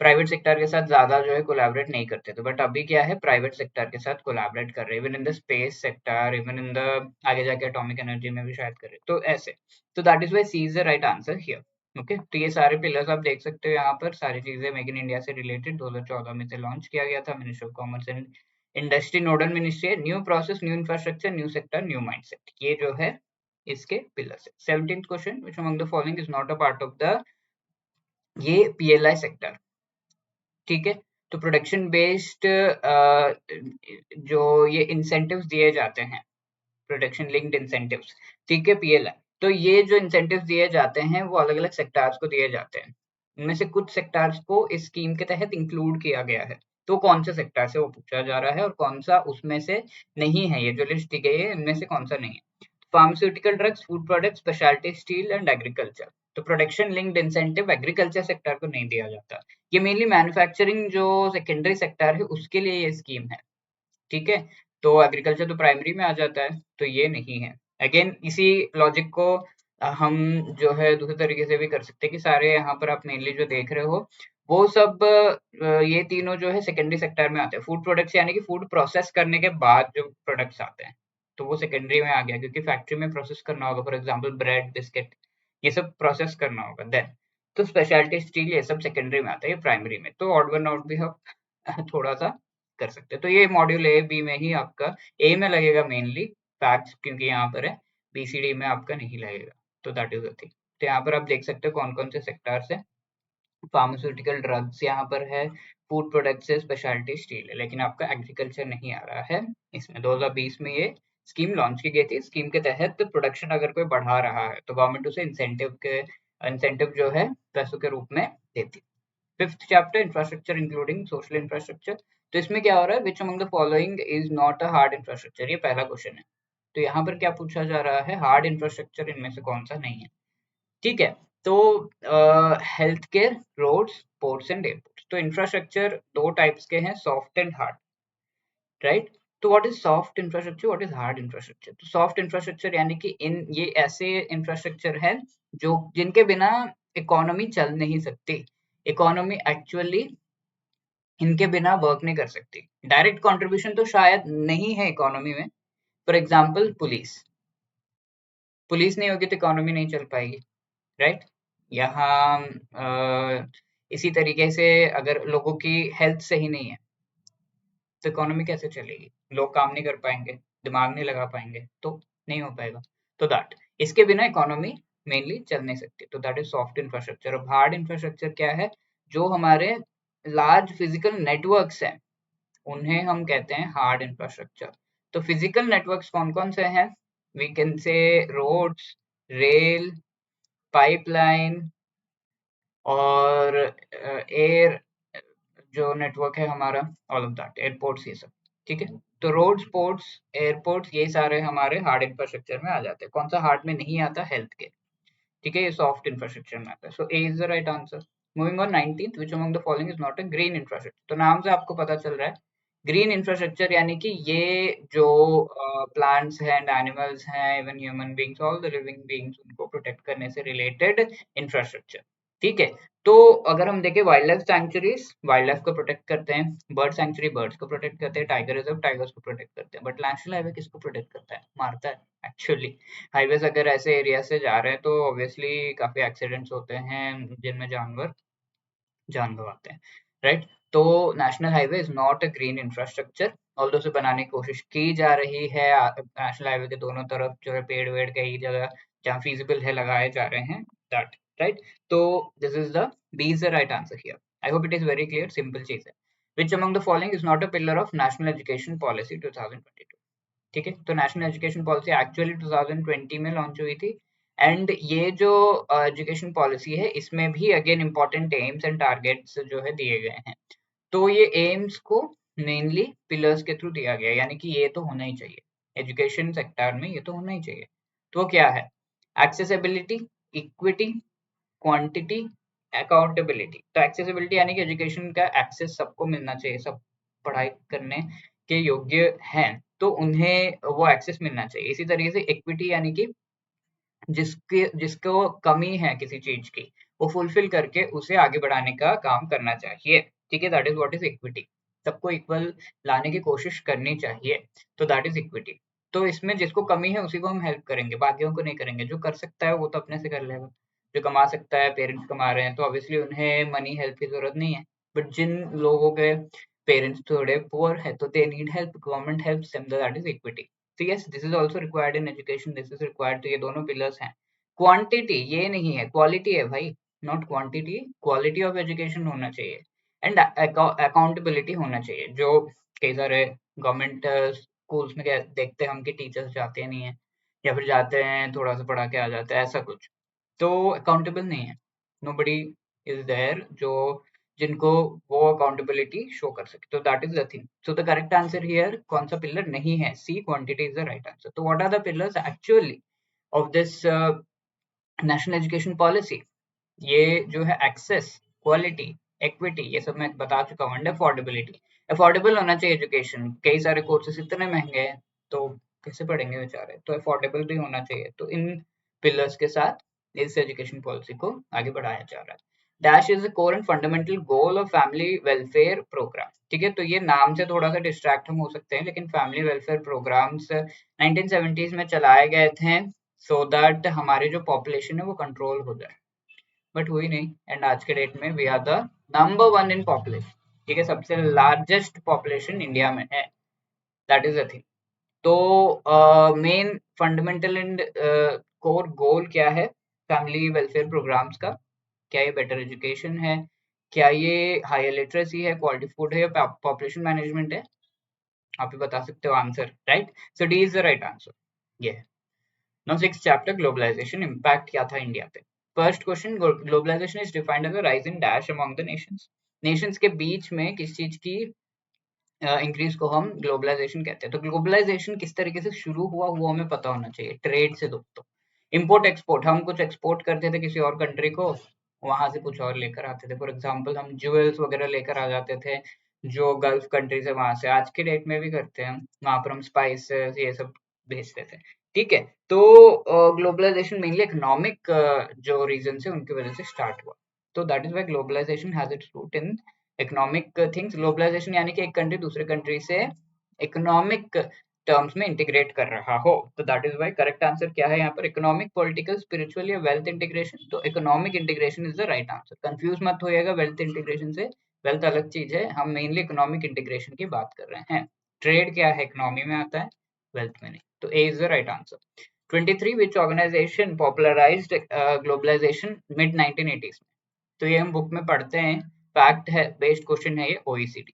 प्राइवेट सेक्टर के साथ ज़्यादा जो है कोलैबोरेट नहीं करते थे। बट अभी क्या है, प्राइवेट सेक्टर के साथ कोलैबोरेट कर रहे हैं, even in the space sector, even in the आगे जाके एटॉमिक एनर्जी में भी शायद कर रहे हैं। तो ऐसे, तो that is why C is the right answer here. Okay, तो ये सारे पिलर्स आप देख सकते हो यहाँ पर, सारी चीजें मेक इन इंडिया से रिलेटेड 2014 में से लॉन्च किया गया था। Ministry of commerce and industry nodal ministry है। New process, new infrastructure, new sector, new mindset, ये जो है इसके पिलर्स है। 17th question, which among the following is not a part of the ये पीएलआई सेक्टर। ठीक है, तो प्रोडक्शन बेस्ड जो ये इंसेंटिव्स दिए जाते हैं, प्रोडक्शन लिंक्ड इंसेंटिव्स, ठीक है, पीएलआई। तो ये जो इंसेंटिव्स दिए जाते हैं वो अलग अलग सेक्टार्स को दिए जाते हैं। इनमें से कुछ सेक्टार्स को इस स्कीम के तहत इंक्लूड किया गया है। तो कौन से सेक्टर से वो पूछा जा रहा है और कौन सा उसमें से नहीं है। ये जो लिस्ट दी गई है इनमें से कौन सा नहीं है। Pharmaceutical drugs, food products, speciality steel and agriculture. तो production linked incentive agriculture sector को नहीं दिया जाता। ये मेनली मैन्युफैक्चरिंग जो सेकेंडरी सेक्टर है उसके लिए ये स्कीम है। ठीक है, तो एग्रीकल्चर तो प्राइमरी में आ जाता है, तो ये नहीं है। अगेन इसी लॉजिक को हम जो है दूसरे तरीके से भी कर सकते हैं कि सारे यहाँ पर आप मेनली जो देख रहे हो वो सब ये तीनों जो है सेकेंडरी सेक्टर में आते हैं। फूड प्रोडक्ट्स यानी कि फूड प्रोसेस करने के बाद जो प्रोडक्ट्स आते हैं, तो वो सेकेंडरी में आ गया, क्योंकि फैक्ट्री में प्रोसेस करना होगा। फॉर एग्जाम्पल ब्रेड, बिस्किट, ये सब प्रोसेस करना होगा। देन तो स्पेशलिटी स्टील ये सब सेकेंडरी में आता है, ये प्राइमरी में। तो ऑड वन आउट भी हम थोड़ा सा कर सकते हैं। तो ये मॉड्यूल ए बी में ही आपका ए में लगेगा मेनली फैक्ट्स, क्योंकि यहाँ पर है, बीसीडी में आपका नहीं लगेगा। तो दैट इज द थिंग। तो यहाँ पर आप देख सकते हो कौन कौन से सेक्टर्स है। फार्मास्यूटिकल ड्रग्स यहाँ पर है, फूड प्रोडक्ट्स है, स्पेशलिटी स्टील है, लेकिन आपका एग्रीकल्चर नहीं आ रहा है इसमें। 2020 में ये स्कीम लॉन्च की गई थी। स्कीम के तहत प्रोडक्शन अगर कोई बढ़ा रहा है तो गवर्नमेंट उसे इंसेंटिव जो है पैसों के रूप में देती। Fifth chapter, infrastructure including social infrastructure. तो इसमें क्या हो रहा है, which among the following is not a hard infrastructure, ये पहला क्वेश्चन है। तो यहाँ पर क्या पूछा जा रहा है, हार्ड इंफ्रास्ट्रक्चर इनमें से कौन सा नहीं है। ठीक है, तो health care, roads, ports and airports. तो इंफ्रास्ट्रक्चर दो टाइप्स के हैं, सॉफ्ट एंड हार्ड, राइट। तो what is soft infrastructure, what is hard infrastructure. तो सॉफ्ट इंफ्रास्ट्रक्चर यानी कि इन ये ऐसे इंफ्रास्ट्रक्चर है जो जिनके बिना इकोनॉमी चल नहीं सकती। इकोनॉमी एक्चुअली इनके बिना वर्क नहीं कर सकती। डायरेक्ट कंट्रीब्यूशन तो शायद नहीं है इकोनॉमी में। फॉर एग्जांपल पुलिस, पुलिस नहीं होगी तो इकोनॉमी नहीं चल पाएगी, राइट। यहाँ इसी तरीके से अगर लोगों की हेल्थ सही नहीं है तो इकोनॉमी कैसे चलेगी, लोग काम नहीं कर पाएंगे, दिमाग नहीं लगा पाएंगे, तो नहीं हो पाएगा। तो दैट इसके बिना इकोनॉमी मेनली चल नहीं सकती। तो दैट इज सॉफ्ट इंफ्रास्ट्रक्चर। अब हार्ड इंफ्रास्ट्रक्चर क्या है, जो हमारे लार्ज फिजिकल नेटवर्क्स हैं उन्हें हम कहते हैं हार्ड इंफ्रास्ट्रक्चर। तो फिजिकल नेटवर्क्स कौन कौन से हैं? We can say roads, rail, pipeline और एयर जो नेटवर्क है हमारा, ऑल ऑफ दैट, एयरपोर्ट्स, ये सब। ठीक है, तो रोड्स, पोर्ट्स, एयरपोर्ट्स, ये सारे हमारे हार्ड इंफ्रास्ट्रक्चर में आ जाते हैं। कौन सा हार्ड में नहीं आता? हेल्थ के। ठीक है, ये सॉफ्ट इंफ्रास्ट्रक्चर में आता है। So A is the right answer. Moving on, 19th, which among the following is not a green infrastructure? तो नाम से आपको पता चल रहा है, ग्रीन इंफ्रास्ट्रक्चर यानी कि ये जो प्लांट्स हैं एंड एनिमल्स हैं, even human beings, all the living beings, उनको प्रोटेक्ट करने से रिलेटेड इंफ्रास्ट्रक्चर। ठीक है, तो अगर हम देखें wild life sanctuaries, wild life को प्रोटेक्ट करते हैं। बर्ड सैंक्चुरी, बर्ड्स को प्रोटेक्ट करते हैं। टाइगर रिजर्व, टाइगर्स को प्रोटेक्ट करते हैं। बट नेशनल हाईवे किसको प्रोटेक्ट करता है? मारता है एक्चुअली। हाईवेज अगर ऐसे एरिया से जा रहे हैं तो ऑब्वियसली काफी एक्सीडेंट्स होते हैं जिनमें जानवर जान गंवाते हैं, राइट? तो national highway is not a green infrastructure, although से बनाने की कोशिश की जा रही है। नेशनल हाईवे के दोनों तरफ जो है पेड़ वेड़ कई जगह जहाँ फीजिबल है लगाए जा रहे हैं, दैट, राइट? तो this is the B is the right answer here. I hope it is very clear, simple चीज है। Which among the following is not a pillar of national education policy 2022? ठीक है, तो नेशनल एजुकेशन पॉलिसी एक्चुअली 2020 में launch हुई थी। And ये जो एजुकेशन पॉलिसी है, इसमें भी again important AIIMS and targets जो है दिए गए हैं। तो ये एम्स को मेनली पिलर्स के थ्रू दिया गया है, यानी कि ये तो होना ही चाहिए एजुकेशन सेक्टर में, ये तो होना ही चाहिए। तो क्या है? Accessibility, equity, quantity, accountability. तो एक्सेसिबिलिटी यानी कि एजुकेशन का एक्सेस सबको मिलना चाहिए, सब पढ़ाई करने के योग्य हैं तो उन्हें वो एक्सेस मिलना चाहिए। इसी तरीके से इक्विटी यानी कि जिसको कमी है किसी चीज की, वो फुलफिल करके उसे आगे बढ़ाने का काम करना चाहिए। ठीक है, that is what is equity. सबको इक्वल लाने की कोशिश करनी चाहिए, तो दैट इज इक्विटी। तो इसमें जिसको कमी है उसी को हम हेल्प करेंगे, बाकियों को नहीं करेंगे। जो कर सकता है वो तो अपने से कर लेगा। जो कमा सकता है, पेरेंट्स कमा रहे हैं तो ऑब्वियसली उन्हें मनी हेल्प की जरूरत नहीं है। बट जिन लोगों के पेरेंट्स थोड़े पुअर है तो they need help, government helps them, that is equity. तो yes, this is also required in education, this is required. तो ये दोनों पिलर्स हैं। क्वांटिटी ये नहीं है, क्वालिटी है भाई, not quantity. Quality of education होना चाहिए एंड अकाउंटेबिलिटी होना चाहिए। जो कई सारे गवर्नमेंट स्कूल्स में क्या देखते हैं हम कि टीचर्स जाते नहीं है, या फिर जाते हैं थोड़ा सा पढ़ा के आ जाते हैं, ऐसा कुछ। तो अकाउंटेबल नहीं है, नोबडी इज देयर जो जिनको वो अकाउंटेबिलिटी शो कर सके। तो that is the thing. So the correct answer here कौन सा पिलर नहीं है? C, quantity is the right answer. तो what are the pillars actually of this national education policy? ये जो है एक्सेस, क्वालिटी, इक्विटी, ये सब मैं बता चुका हूँ। एंड अफोर्डेबिलिटी, अफोर्डेबल होना चाहिए एजुकेशन। कई सारे कोर्सेस इतने महंगे हैं तो कैसे पढ़ेंगे बेचारे? तो अफोर्डेबल भी होना चाहिए। तो इन पिलर्स के साथ इस एजुकेशन पॉलिसी को आगे बढ़ाया जा रहा है। Dash is the core and fundamental goal of family welfare program. ठीक है, तो ये नाम से थोड़ा सा डिस्ट्रैक्ट हम हो सकते हैं, लेकिन फैमिली वेलफेयर प्रोग्राम्स 1970s में चलाए गए थे सो दैट हमारी जो पॉपुलेशन है वो कंट्रोल हो जाए। बट हुई नहीं, एंड आज के डेट में we are the number 1 in population. ठीक है, सबसे लार्जेस्ट पॉपुलेशन इंडिया में है, दैट इज द थिंग। तो main fundamental and core goal क्या है फैमिली वेलफेयर प्रोग्राम्स का? क्या ये बेटर एजुकेशन है? क्या ये हायर लिटरेसी है, क्वालिटी फूड है, या पॉपुलेशन मैनेजमेंट है? आप ही बता सकते हो answer, right? So D is the right answer. ये now sixth chapter, globalisation impact क्या था इंडिया पे? First question, globalisation is defined as a rise in dash among the nations. Nations के बीच में किस चीज की इंक्रीज को हम ग्लोबलाइजेशन कहते हैं? तो ग्लोबलाइजेशन किस तरीके से शुरू हुआ वो हमें पता होना चाहिए। ट्रेड से दोस्तों, इम्पोर्ट एक्सपोर्ट, हम कुछ एक्सपोर्ट करते थे किसी और कंट्री को, वहां से कुछ और लेकर आते थे। फॉर एग्जांपल हम ज्वेल्स वगैरह लेकर आ जाते थे जो गल्फ कंट्री से, वहां से आज के डेट में भी करते हैं। वहां पर हम स्पाइसेस ये सब भेजते थे। ठीक है, तो ग्लोबलाइजेशन मेनली इकोनॉमिक जो रीजन है उनकी वजह से स्टार्ट हुआ। तो that is why globalisation has its root in economic things. Globalisation यानी कि एक कंट्री दूसरे कंट्री से इकोनॉमिक टर्म्स में इंटीग्रेट कर रहा हो। तो that is why correct answer क्या है यहाँ पर? इकोनॉमिक, पॉलिटिकल, स्पिरिचुअल या वेल्थ इंटीग्रेशन? तो economic integration is the right answer. Confuse मत होइएगा वेल्थ इंटीग्रेशन से, वेल्थ अलग चीज है। हम मेनली इकोनॉमिक इंटीग्रेशन की बात कर रहे हैं। ट्रेड क्या है? इकोनॉमी में आता है, वेल्थ में नहीं। तो A is the right answer. 23, which organization popularized globalization mid 1980s में? तो ये हम बुक में पढ़ते हैं, फैक्ट है, बेस्ड क्वेश्चन है ये, OECD।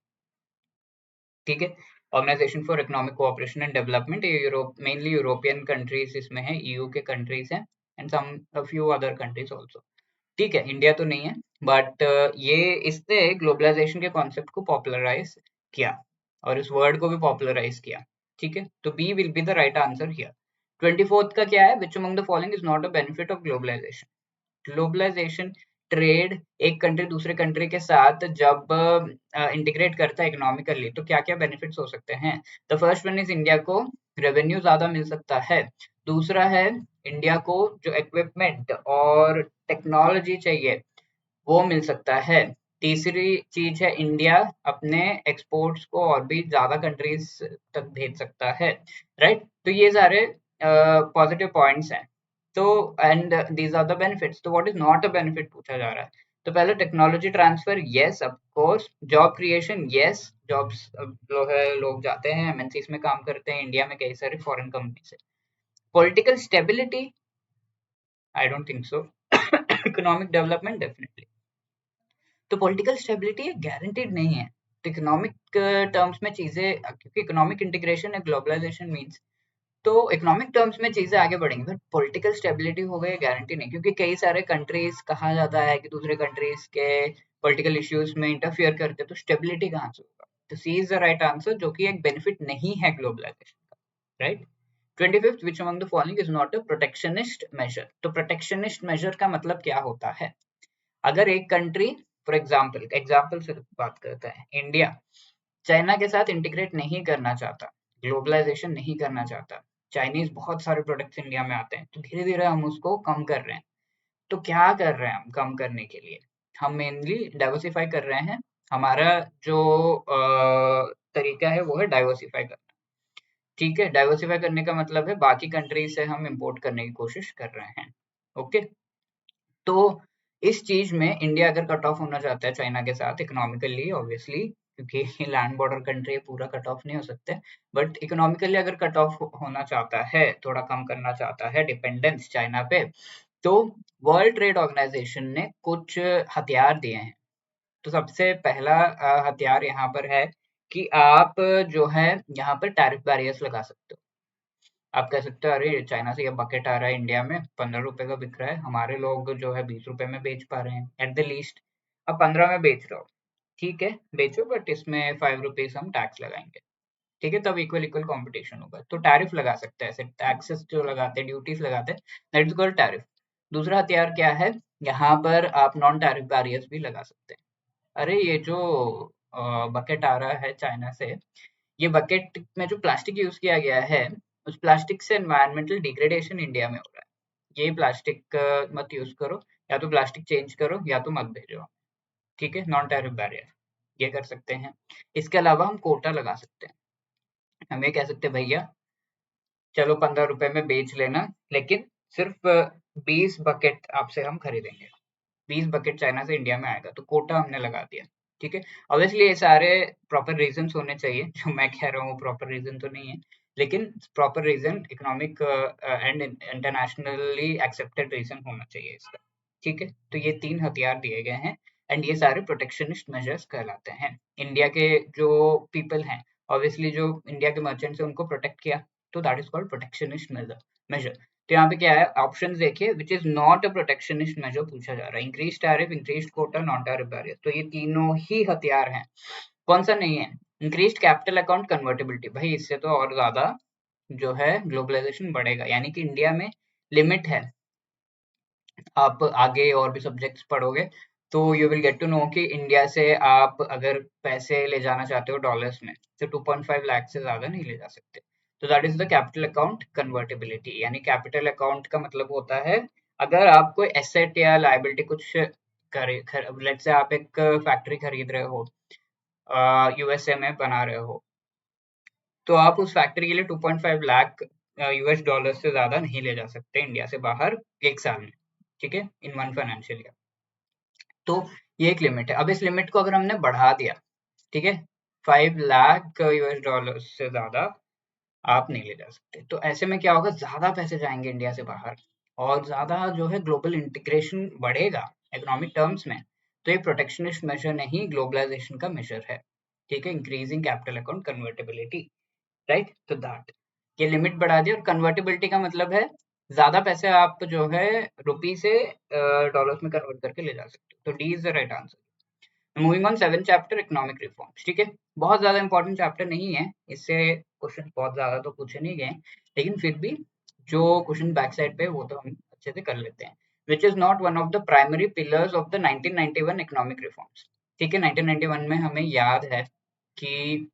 ठीक है। Organisation for economic cooperation and development, ये यूरोप मेनली यूरोपियन कंट्रीज इसमें है, ईयू के कंट्रीज हैं and some a few other countries also. ठीक है, इंडिया तो नहीं है, बट ये इसने ग्लोबलाइजेशन के कॉन्सेप्ट को पॉपुलराइज किया और इस वर्ड को भी पॉपुलराइज किया। ठीक है, तो B will be the right answer here. 24th का क्या है? Which among the following is not a benefit of globalisation. Globalisation trade, एक कंट्री दूसरे कंट्री के साथ जब इंटीग्रेट करता है इकोनॉमिकली, तो क्या क्या बेनिफिट्स हो सकते हैं? The first one is India को रेवेन्यू ज्यादा मिल सकता है। दूसरा है इंडिया को जो इक्विपमेंट और टेक्नोलॉजी चाहिए वो मिल सकता है। तीसरी चीज है इंडिया अपने एक्सपोर्ट्स को और भी ज्यादा कंट्रीज तक भेज सकता है। राइट, तो ये सारे पॉजिटिव पॉइंट्स हैं। तो and these are the benefits. तो what is not a benefit पूछा जा रहा है। तो पहले technology transfer, yes of course. Job creation, yes, jobs जो है लोग जाते हैं एमएनसीज में काम करते हैं इंडिया में कई सारी फॉरेन कंपनी से। Political stability, I don't think so. Economic development, definitely. तो पॉलिटिकल स्टेबिलिटी गारंटीड नहीं है। तो इकोनॉमिक टर्म्स में चीजें, क्योंकि इकोनॉमिक इंटीग्रेशन है, ग्लोबलाइजेशन मीन्स, तो इकोनॉमिक टर्म्स में चीजें आगे बढ़ेंगी, बट पॉलिटिकल स्टेबिलिटी हो गई गारंटी नहीं, क्योंकि कई सारे कंट्रीज कहा जाता है कि दूसरे कंट्रीज के पॉलिटिकल इश्यूज में इंटरफियर करते हैं, तो स्टेबिलिटी कहाँ से होगा? तो C is the right answer, जो कि एक बेनिफिट नहीं है ग्लोबलाइजेशन का। Right. 25th, which among the following is not a protectionist measure. तो प्रोटेक्शनिस्ट मेजर का मतलब क्या होता है? अगर एक कंट्री, फॉर एग्जाम्पल से बात करते हैं, इंडिया चाइना के साथ इंटीग्रेट नहीं करना चाहता, ग्लोबलाइजेशन नहीं करना चाहता, चाइनीज बहुत सारे प्रोडक्ट्स इंडिया में आते हैं, तो धीरे धीरे हम उसको कम कर रहे हैं। तो क्या कर रहे हैं हम कम करने के लिए? हम मेनली डाइवर्सिफाई कर रहे हैं। हमारा जो तरीका है वो है डाइवर्सिफाई करना। ठीक है, डाइवर्सिफाई करने का मतलब है बाकी कंट्रीज से हम इंपोर्ट करने की कोशिश कर रहे हैं। ओके, तो इस चीज में इंडिया अगर कट ऑफ होना चाहता है चाइना के साथ इकोनॉमिकली, ऑब्वियसली, क्योंकि लैंड बॉर्डर कंट्री पूरा कट ऑफ नहीं हो सकते, बट इकोनॉमिकली अगर कट ऑफ होना चाहता है, थोड़ा कम करना चाहता है डिपेंडेंस चाइना पे, तो वर्ल्ड ट्रेड ऑर्गेनाइजेशन ने कुछ हथियार दिए हैं। तो सबसे पहला हथियार यहाँ पर है कि आप जो है यहाँ पर टैरिफ बैरियर्स लगा सकते हो। आप कह सकते हो अरे चाइना से ये बकेट आ रहा है इंडिया में, 15 रुपए का बिक रहा है, हमारे लोग जो है 20 रुपए में बेच पा रहे हैं एट द लीस्ट, अब 15 में बेच रहे हो, ठीक है बेचो, बट इसमें 5 रुपीज हम टैक्स लगाएंगे। ठीक है, तब इक्वल इक्वल कंपटीशन होगा। तो टैरिफ लगा सकते हैं, ऐसे टैक्सेस जो लगाते हैं, ड्यूटीज लगाते हैं, दैट इज कॉल्ड टैरिफ। दूसरा हथियार क्या है? यहाँ पर आप नॉन टैरिफ बैरियर्स भी लगा सकते हैं। अरे ये जो बकेट आ रहा है चाइना से, ये बकेट में जो प्लास्टिक यूज किया गया है, उस प्लास्टिक से एनवायरमेंटल डिग्रेडेशन इंडिया में हो रहा है। ये प्लास्टिक मत यूज करो, या तो प्लास्टिक चेंज करो या तो मत भेजो। ठीक है, नॉन टैरिफ बैरियर ये कर सकते हैं। इसके अलावा हम कोटा लगा सकते हैं। हम ये कह सकते हैं भैया चलो 15 रुपए में बेच लेना, लेकिन सिर्फ 20 बकेट आपसे हम खरीदेंगे। 20 बकेट चाइना से इंडिया में आएगा, तो कोटा हमने लगा दिया। ठीक है, ऑब्वियसली ये सारे प्रॉपर रीजंस होने चाहिए। जो मैं कह रहा हूँ प्रॉपर रीजन तो नहीं है, लेकिन proper reason, economic and internationally accepted reason होना चाहिए इसका। ठीक है, तो ये 3 हथियार दिए गए हैं एंड ये सारे प्रोटेक्शनिस्ट मेजर्स कहलाते हैं। इंडिया के जो पीपल हैं, ऑब्वियसली जो इंडिया के मर्चेंट्स हैं उनको प्रोटेक्ट किया, तो that is called protectionist measure. तो यहाँ पे क्या है, ऑप्शन देखिए, which is not a protectionist measure पूछा जा रहा है। Increase tariff, increase quota, non tariff barrier, तो ये तीनों ही हथियार हैं। कौन सा नहीं है? इंक्रीज कैपिटल अकाउंट कन्वर्टेबिलिटी, भाई इससे तो और ज्यादा जो है ग्लोबलाइजेशन बढ़ेगा, यानी कि इंडिया में लिमिट है। आप आगे और भी सब्जेक्ट्स पढ़ोगे तो you will get to know कि इंडिया से आप अगर पैसे ले जाना चाहते हो डॉलर्स में, तो 2.5 लाख से ज्यादा नहीं ले जा सकते। तो that is the capital account convertibility. यानी कैपिटल अकाउंट का मतलब होता है, अगर आप कोई एसेट या लायबिलिटी कुछ लेट से आप एक फैक्ट्री खरीद रहे हो, यूएसए में बना रहे हो, तो आप उस फैक्ट्री के लिए 2.5 लाख यूएस डॉलर से ज्यादा नहीं ले जा सकते इंडिया से बाहर एक साल में। ठीक है, इन वन फाइनेंशियल ईयर। तो ये एक लिमिट है। अब इस लिमिट को अगर हमने बढ़ा दिया, ठीक है, 5 लाख यूएस डॉलर से ज्यादा आप नहीं ले जा सकते, तो ऐसे में क्या होगा, ज्यादा पैसे जाएंगे इंडिया से बाहर और ज्यादा जो है ग्लोबल इंटीग्रेशन बढ़ेगा इकोनॉमिक टर्म्स में। तो ये प्रोटेक्शनिस्ट मेजर नहीं, ग्लोबलाइजेशन का मेजर है। ठीक है, increasing capital account convertibility, right. तो दैट ये लिमिट बढ़ा दी, और कन्वर्टेबिलिटी का मतलब है ज्यादा पैसे आप जो है रुपी से डॉलर्स में कन्वर्ट करके ले जा सकते हो। तो D is the right answer. Moving on 7th chapter economic reforms, ठीक है, बहुत ज्यादा इंपॉर्टेंट चैप्टर नहीं है, इससे क्वेश्चन बहुत ज्यादा तो पूछे नहीं गए, लेकिन फिर भी जो क्वेश्चन बैक साइड पे वो तो हम अच्छे से कर लेते हैं। विच is not one of the primary pillars of the 1991 economic reforms, ठीक है। 1991 में हमें याद है कि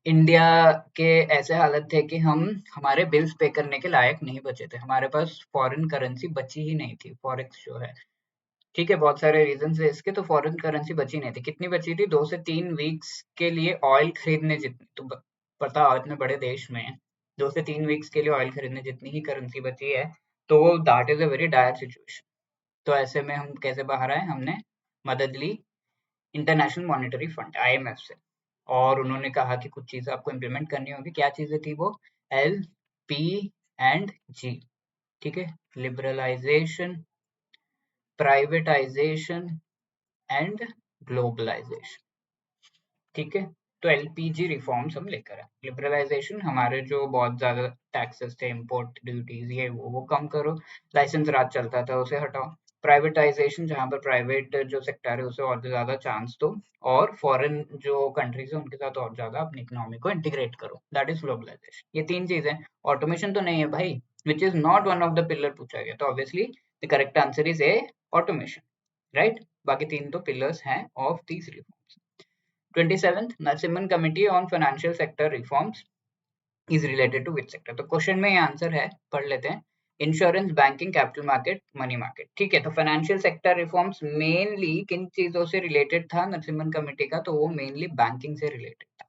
इंडिया के ऐसे हालत थे कि हम हमारे बिल्स पे करने के लायक नहीं बचे थे, हमारे पास फॉरेन करेंसी बची ही नहीं थी, फॉरेक्स जो है, ठीक है। बहुत सारे रीजन है इसके, तो फॉरेन करेंसी बची नहीं थी। कितनी बची थी? 2 से 3 वीक्स के लिए ऑयल खरीदने जितनी, तो पता इतने बड़े देश में 2 से 3 वीक्स के लिए ऑयल खरीदने जितनी ही करेंसी बची है, तो that is a very dire situation. तो ऐसे में हम कैसे बाहर आए? हमने मदद ली इंटरनेशनल मॉनेटरी फंड IMF से, और उन्होंने कहा कि कुछ चीजें आपको इम्प्लीमेंट करनी होगी। क्या चीजें थी वो? LPG, ठीक है, लिबरलाइजेशन, प्राइवेटाइजेशन एंड ग्लोबलाइजेशन, ठीक है। तो LPG रिफॉर्म्स हम लेकर आए। लिबरलाइजेशन, हमारे जो बहुत ज्यादा टैक्सेस थे, इंपोर्ट ड्यूटीज, ये वो कम करो, लाइसेंस राज चलता था उसे हटाओ। प्राइवेटाइजेशन, जहां पर प्राइवेट जो सेक्टर है उसे और ज्यादा चांस दो, और फॉरेन जो कंट्रीज है उनके साथ और ज्यादा अपनी इकोनॉमी को इंटीग्रेट करो, दैट इज ग्लोबलाइजेशन। ये 3 चीजें। ऑटोमेशन तो नहीं है भाई, which is not one of the pillar पूछा गया, तो obviously the correct answer is A, automation, right. बाकी 3 तो पिलर्स हैं of these reforms. 27th Narasimhan committee on financial sector reforms is related to which sector? तो क्वेश्चन में ये answer है, पढ़ लेते हैं। Insurance, banking, capital market, money market, ठीक है। तो फाइनेंशियल सेक्टर रिफॉर्म्स मेनली किन चीजों से रिलेटेड था नरसिम्हन कमेटी का? तो वो मेनली बैंकिंग से रिलेटेड था।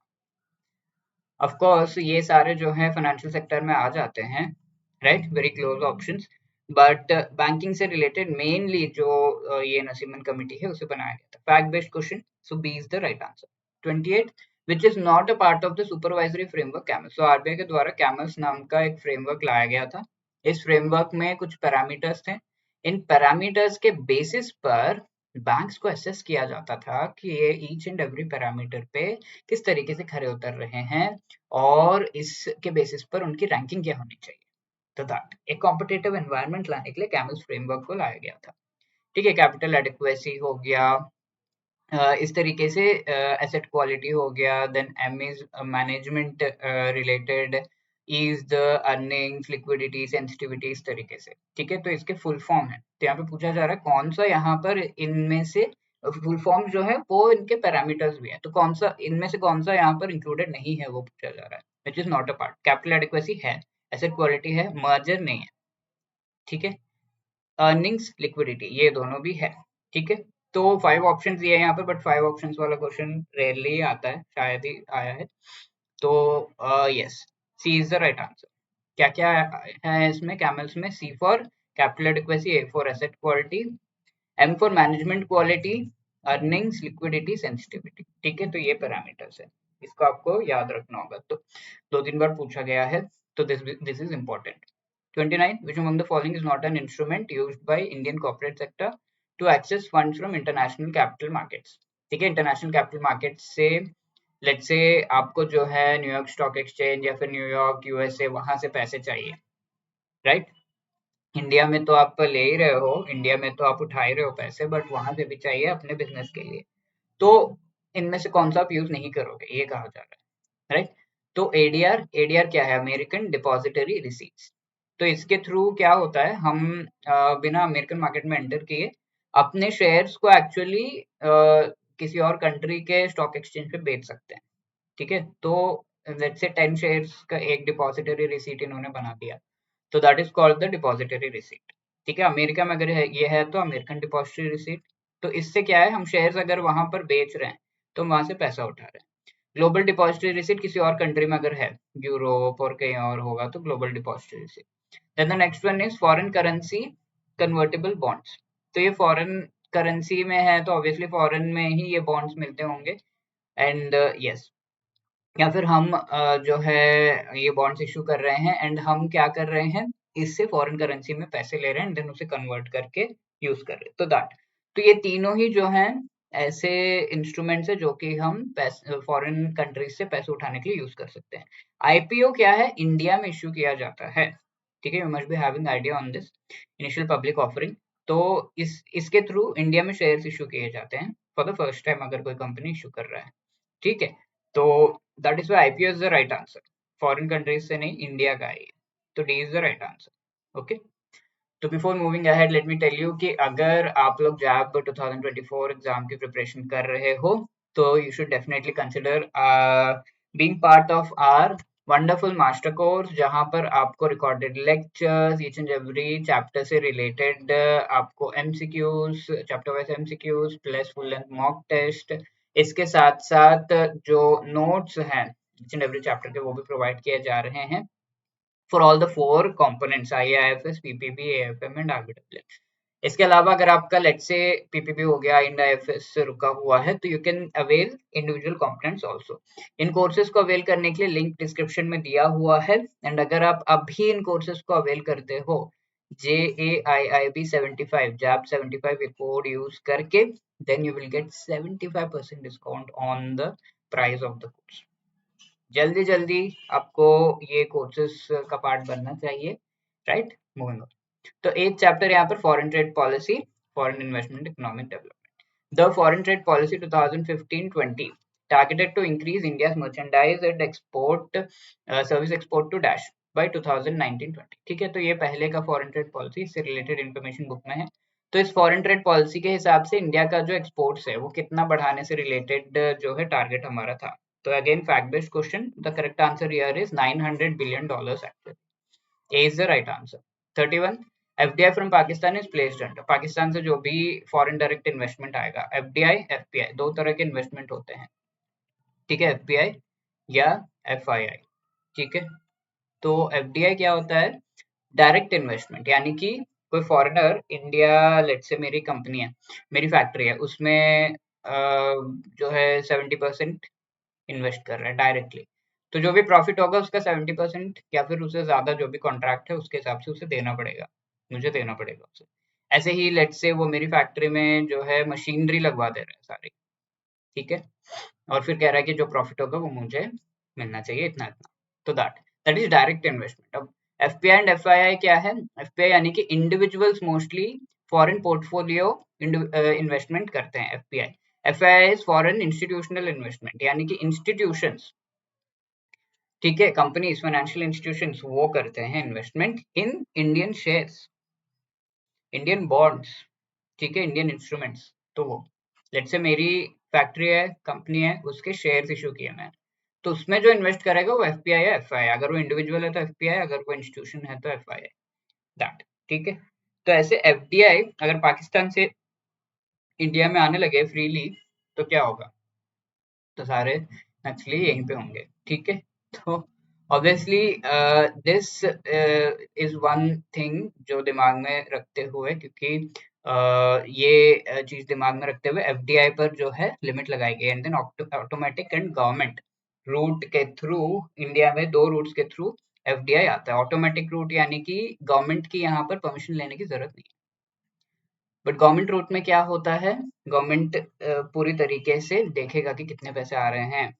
ऑफ कोर्स ये सारे जो है फाइनेंशियल सेक्टर में आ जाते हैं, right, very close options, but banking से रिलेटेड मेनली जो ये नरसिम्हन कमेटी है उसे बनाया गया था। Fact based question, so B is the right answer. 28 which is not a part of the supervisory framework CAMELS? तो आरबीआई के द्वारा कैमल्स नाम का एक फ्रेमवर्क लाया गया था। इस फ्रेमवर्क में कुछ पैरामीटर्स थे, इन पैरामीटर्स के बेसिस पर बैंक्स को असेस किया जाता था कि ये ईच एंड एवरी पैरामीटर पे किस तरीके से खरे उतर रहे हैं, और इसके बेसिस पर उनकी रैंकिंग क्या होनी चाहिए। तो दैट एक कॉम्पिटिटिव एनवायरनमेंट लाने के लिए कैमल्स फ्रेमवर्क को लाया गया था, ठीक है। कैपिटल एडिक्वेसी हो गया, इस तरीके से एसेट क्वालिटी हो गया, then M is management related, is the earnings, liquidity, sensitivity, इस तरीके से, ठीक है। तो इसके फुल फॉर्म है, तो यहाँ पे पूछा जा रहा है कौन सा यहाँ पर इनमें से फुल फॉर्म जो है वो इनके पैरामीटर्स भी है, तो कौन सा इनमें से कौन सा यहाँ पर इंक्लूडेड नहीं है वो पूछा जा रहा है। विच is not a part. Capital adequacy है, एसेट क्वालिटी है, मर्जर नहीं है, ठीक है। अर्निंग्स, लिक्विडिटी, ये दोनों भी है, ठीक है। तो 5 ऑप्शंस दिए हैं यहाँ पर, बट 5 ऑप्शंस वाला क्वेश्चन रेयरली आता है, शायद ही आया है। तो yes, C is the right answer. क्या क्या है इसमें? कैमल्स में C for capital adequacy, A for asset quality, M for management quality, earnings, liquidity, sensitivity, ठीक है। तो ये पैरामीटर्स है, इसको आपको याद रखना होगा, तो 2-3 बार पूछा गया है, तो this is important. 29 which among the following is not an instrument used by Indian corporate sector to access funds from international capital markets? ठीक है, इंटरनेशनल कैपिटल मार्केट से लेट्स से आपको जो है न्यूयॉर्क स्टॉक एक्सचेंज या फिर New York USA वहां से पैसे चाहिए, राइट। इंडिया में तो आप ले ही रहे हो, इंडिया में तो आप उठा ही रहे हो पैसे, बट वहां से भी चाहिए अपने बिजनेस के लिए, तो इनमें से कौन सा आप यूज नहीं करोगे, ये कहा जा रहा है, राइट। तो एडीआर, एडीआर क्या है? American depository receipts. तो इसके थ्रू क्या होता है, हम बिना अमेरिकन मार्केट में एंटर किए अपने शेयर्स को एक्चुअली किसी और कंट्री के स्टॉक एक्सचेंज पे बेच सकते हैं, ठीक है। तो लेट्स से 10 शेयर्स का एक डिपॉजिटरी रिसीट इन्होंने बना दिया, तो that is called the depository receipt, ठीक है। अमेरिका में अगर ये है तो अमेरिकन डिपॉजिटरी रिसीट। तो इससे क्या है, हम शेयर्स अगर वहां पर बेच रहे हैं तो वहां से पैसा उठा रहे हैं। ग्लोबल डिपॉजिटरी रिसीट किसी और कंट्री में अगर है, यूरोप और कहीं और होगा, तो global depository receipt. Then the next one is foreign currency convertible bonds. तो ये फॉरेन करेंसी में है, तो ऑब्वियसली फॉरेन में ही ये बॉन्ड्स मिलते होंगे, एंड यस, या फिर हम जो है ये बॉन्ड्स इशू कर रहे हैं, एंड हम क्या कर रहे हैं, इससे फॉरेन करेंसी में पैसे ले रहे हैं, एंड देन उसे कन्वर्ट करके यूज कर रहे हैं, तो दैट, तो ये तीनों ही जो हैं ऐसे इंस्ट्रूमेंट्स है जो कि हम फॉरेन कंट्रीज से पैसे उठाने के लिए यूज कर सकते हैं। आईपीओ क्या है? इंडिया में इश्यू किया जाता है, ठीक है। You must be having idea on this. Initial public offering, तो इसके थ्रू इंडिया में शेयर्स इशू किए जाते हैं फॉर द फर्स्ट टाइम अगर कोई कंपनी इशू कर रहा है, ठीक है। तो that is why IPO is the right answer. Foreign countries से नहीं, इंडिया का है ये, तो D is the right answer. Okay, तो before moving ahead let me tell you कि अगर आप लोग जैब 2024 एग्जाम की प्रिपरेशन कर रहे हो तो you should definitely consider being part of our wonderful master course, जहां पर आपको recorded lectures, each and every chapter से रिलेटेड आपको MCQs, chapter wise MCQs plus full length mock test, इसके साथ साथ जो नोट्स हैं ईच एंड एवरी चैप्टर के वो भी प्रोवाइड किए जा रहे हैं for all the four components IIFS, PPB, AFM and RBWL। इसके अलावा अगर आपका लेट्स से पीपीपी हो गया, इंड आईएफएस से रुका हुआ है, तो you can avail individual components also. In courses को अवेल करने के लिए लिंक डिस्क्रिप्शन में दिया हुआ है। एंड अगर आप अभी इन कोर्सेज को अवेल करते हो JAIIB 75 जैब 75 ये कोड यूज करके, then you will get 75% discount on the price of the course. जल्दी जल्दी आपको ये कोर्सेस का पार्ट बनना चाहिए, राइट। मूविंग ऑन, तो एक चैप्टर यहाँ पर foreign trade policy, foreign investment, economic development. The foreign trade policy 2015-20 targeted to increase India's merchandise and export service export to dash by 2019-20, ठीक है। तो ये पहले का फॉरेन ट्रेड पॉलिसी से रिलेटेड इन्फॉर्मेशन बुक में है। तो इस फॉरेन ट्रेड पॉलिसी के हिसाब से इंडिया का जो एक्सपोर्ट्स है वो कितना बढ़ाने से रिलेटेड जो है टारगेट हमारा था। तो again fact based question, the correct answer here is $900 billion actually. A is the right answer. 31, FDI from Pakistan is placed under, Pakistan से जो भी फॉरेन डायरेक्ट इन्वेस्टमेंट आएगा, FDI FPI दो तरह के इन्वेस्टमेंट होते हैं, ठीक है, FPI या FII, ठीक है। तो FDI क्या होता है? डायरेक्ट इन्वेस्टमेंट, यानी कि कोई फॉरेनर इंडिया, लेट से मेरी कंपनी है, मेरी फैक्ट्री है, उसमें जो है 70% इन्वेस्ट कर रहा है डायरेक्टली, तो जो भी प्रॉफिट होगा उसका 70% या फिर उससे ज्यादा जो भी कॉन्ट्रैक्ट है उसके हिसाब से उसे देना पड़ेगा, मुझे देना पड़ेगा उसे। ऐसे ही लेट से वो मेरी फैक्ट्री में जो है मशीनरी लगवा दे रहा है सारी, ठीक है, और फिर कह रहा है कि जो प्रॉफिट होगा वो मुझे मिलना चाहिए इतना इतना, तो दैट इज डायरेक्ट इन्वेस्टमेंट। अब एफपीआई एंड एफआईआई क्या है? एफपीआई यानी कि individuals mostly foreign portfolio investment करते हैं, FPI. FII is foreign institutional investment, यानी कि इंस्टीट्यूशंस, ठीक है, कंपनीज, फाइनेंशियल इंस्टीट्यूशंस वो करते हैं investment in Indian shares, Indian bonds, ठीक है, इंडियन इंस्ट्रूमेंट्स। तो वो लेट्स से मेरी फैक्ट्री है, कंपनी है, उसके शेयर्स इशू किए मैंने, तो उसमें जो इन्वेस्ट करेगा वो एफपीआई है एफआई, अगर वो इंडिविजुअल है तो एफपीआई, अगर वो इंस्टीट्यूशन है तो एफआई, दैट, ठीक है। तो ऐसे एफडीआई अगर पाकिस्तान से इंडिया में आने लगे फ्रीली तो क्या होगा? तो सारे एक्चुअली यहीं पे होंगे, ठीक है। तो obviously this is one thing जो दिमाग में रखते हुए, क्योंकि ये चीज दिमाग में रखते हुए एफडीआई पर जो है लिमिट लगाई गई, and then automatic and government route के थ्रू, इंडिया में दो रूट्स के थ्रू एफडीआई आता है। ऑटोमेटिक रूट यानी कि गवर्नमेंट की यहाँ पर परमिशन लेने की जरूरत नहीं, बट गवर्नमेंट रूट में क्या होता है, गवर्नमेंट पूरी तरीके से देखेगा कि कितने पैसे आ रहे हैं,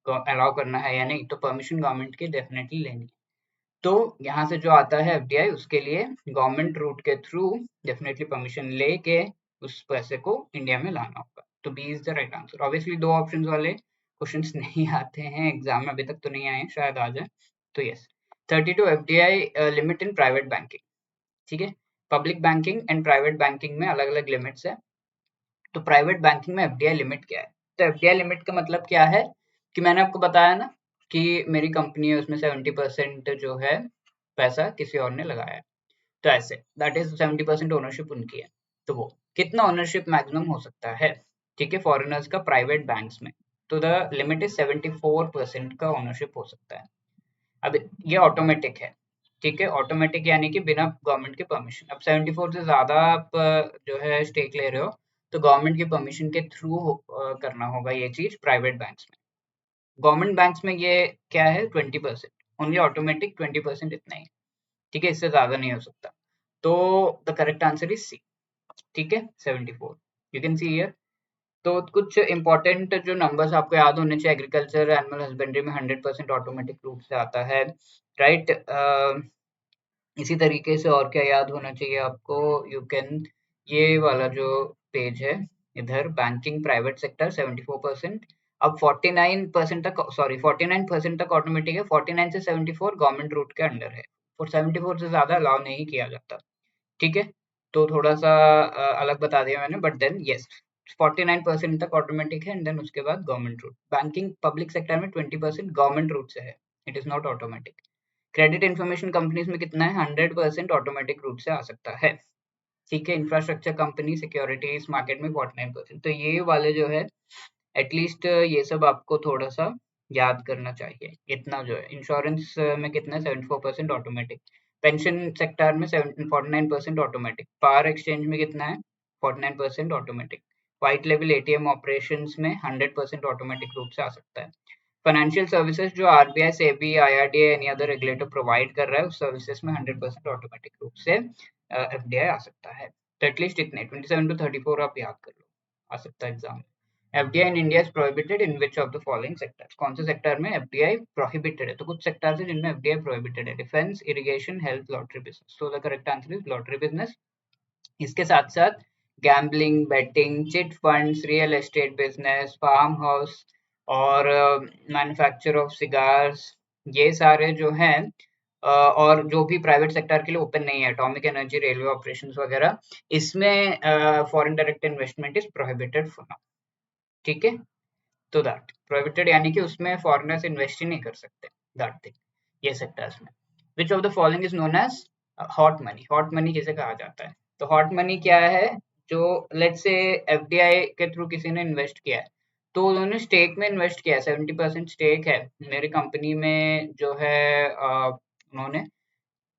अलाउ करना है या नहीं, तो परमिशन गवर्नमेंट की डेफिनेटली लेनी है। तो यहाँ से जो आता है एफडीआई, उसके लिए गवर्नमेंट रूट के थ्रू डेफिनेटली परमिशन लेके उस पैसे को इंडिया में लाना होगा। तो B is the right answer. Obviously दो ऑप्शन वाले क्वेश्चंस नहीं आते हैं एग्जाम में, अभी तक तो नहीं आए, शायद आ जाए, तो yes. 32, FDI limit in private banking, ठीक है। Public banking and private banking में अलग अलग लिमिट्स है। तो प्राइवेट बैंकिंग में एफडीआई लिमिट क्या है? तो एफडीआई लिमिट का मतलब क्या है कि मैंने आपको बताया ना कि मेरी कंपनी है, उसमें 70% जो है पैसा किसी और ने लगाया है, तो ऐसे दैट इज 70% ओनरशिप उनकी है। तो वो कितना ओनरशिप मैक्सिमम हो सकता है, ठीक है, फॉरेनर्स का प्राइवेट बैंक्स में? तो द लिमिट इज 74% का ओनरशिप हो सकता है। अब ये ऑटोमेटिक है, ठीक है, ऑटोमेटिक यानी कि बिना गवर्नमेंट के परमिशन। अब 74 से ज्यादा आप जो है स्टेक ले रहे हो तो गवर्नमेंट की परमिशन के थ्रू करना होगा ये चीज प्राइवेट बैंक्स में। गवर्नमेंट बैंक्स में ये क्या है, 20%, ओनली ऑटोमेटिक 20% इतना ही, ठीक है, इससे ज्यादा नहीं हो सकता। तो the correct answer is C, ठीक है, 74, यू कैन सी हियर। तो कुछ इंपॉर्टेंट जो नंबर्स आपको याद होने चाहिए, एग्रीकल्चर एनिमल हस्बेंड्री में 100% ऑटोमेटिक रूप से आता है, राइट। इसी तरीके से और क्या याद होना चाहिए आपको, यू कैन, ये वाला जो पेज है इधर, बैंकिंग प्राइवेट सेक्टर 74%, अब 49% तक, सॉरी 49% तक ऑटोमेटिक है, 49 से 74 गवर्नमेंट रूट के अंडर है, और 74 से ज्यादा अलाउ नहीं किया जाता, ठीक है। तो थोड़ा सा अलग बता दिया मैंने, बट देन यस 49% तक ऑटोमेटिक है, एंड देन उसके बाद government route. Banking public sector में 20% गवर्नमेंट रूट से है, it is not automatic. Credit information companies में कितना है, 100% ऑटोमेटिक रूट से आ सकता है, ठीक है। इंफ्रास्ट्रक्चर कंपनी, सिक्योरिटीज मार्केट में 49%। तो ये वाले जो है एटलीस्ट ये सब आपको थोड़ा सा याद करना चाहिए, इतना जो है। इंश्योरेंस में कितना है, 74% ऑटोमेटिक। पेंशन सेक्टर में 49% ऑटोमेटिक। पावर एक्सचेंज में कितना है, 49% automatic. White level ATM operations में 100% ऑटोमेटिक रूप से आ सकता है। फाइनेंशियल सर्विसेज जो RBI, SEBI, IRDA, any other regulator provide कर रहा है, उस सर्विसेज में 100% ऑटोमेटिक रूप से एफडीआई आ सकता है। तो एटलीस्ट इतने 27 to 34 आप याद कर लो, आ सकता है एग्जाम में। FDI in India is prohibited in which of the following sectors, कौन से सेक्टर में एफडीआई प्रोहिबिटेड है, तो कुछ सेक्टर्स है जिनमें एफडीआई प्रोहिबिटेड है, defence, irrigation, health, lottery business. So the correct answer is lottery business. इसके साथ साथ gambling, betting, chit funds, real estate business, farm house और मैन्युफैक्चर ऑफ सिगार्स, ये सारे जो हैं और जो भी प्राइवेट सेक्टर के लिए ओपन नहीं है, एटॉमिक एनर्जी, रेलवे ऑपरेशंस वगैरह, इसमें foreign direct investment is prohibited for now, ठीक है। तो दैट प्रोहिबिटेड यानी कि उसमें फॉरेनर्स इन्वेस्ट ही नहीं कर सकते, दैट थिंग, ये सेक्टर्स में। Which of the following is known as hot money, hot money किसे कहा जाता है, तो हॉट मनी क्या है, जो लेट्स से एफडीआई के थ्रू किसी ने इन्वेस्ट किया है, तो उन्होंने स्टेक में इन्वेस्ट किया है, 70% स्टेक है मेरी कंपनी में जो है, उन्होंने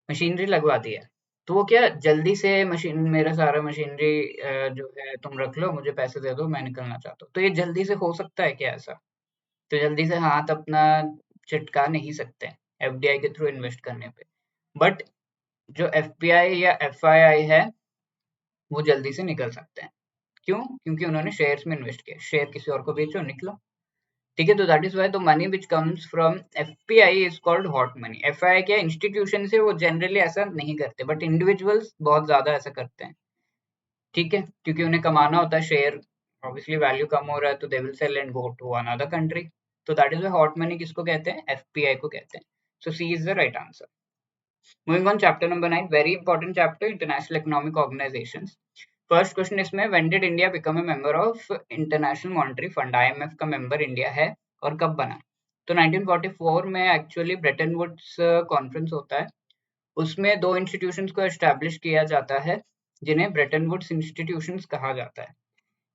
मशीनरी लगवा दी है, तो वो क्या जल्दी से मशीन, मेरा सारा मशीनरी जो है तुम रख लो, मुझे पैसे दे दो, मैं निकलना चाहता हूँ, तो ये जल्दी से हो सकता है क्या ऐसा, तो जल्दी से हाथ अपना चिटका नहीं सकते एफडीआई के थ्रू इन्वेस्ट करने पे। बट जो एफपीआई या एफआईआई है वो जल्दी से निकल सकते हैं, क्यों, क्योंकि उन्होंने शेयर्स में इन्वेस्ट किया, शेयर किसी और को बेचो, निकलो, ठीक है। तो that is why the money which comes from FPI is called hot money. FII क्या, इंस्टीट्यूशन से वो जनरली ऐसा नहीं करते, बट इंडिविजुअल्स बहुत ज्यादा ऐसा करते हैं, ठीक है, क्योंकि उन्हें कमाना होता है, शेयर ऑब्वियसली वैल्यू कम हो रहा है, तो they will sell and go to another country. तो that is why hot money किसको कहते हैं, एफपीआई को कहते हैं। So C is the right answer. Moving on, chapter number 9, very important chapter, international economic organisations. First question इसमें, when did India become a member of International monetary Fund, IMF का member India है और कब बना, तो 1944 में actually Bretton Woods conference होता है, उसमें दो इंस्टीट्यूशंस को एस्टैब्लिश किया जाता है जिन्हें ब्रेटन वुड्स इंस्टीट्यूशंस कहा जाता है,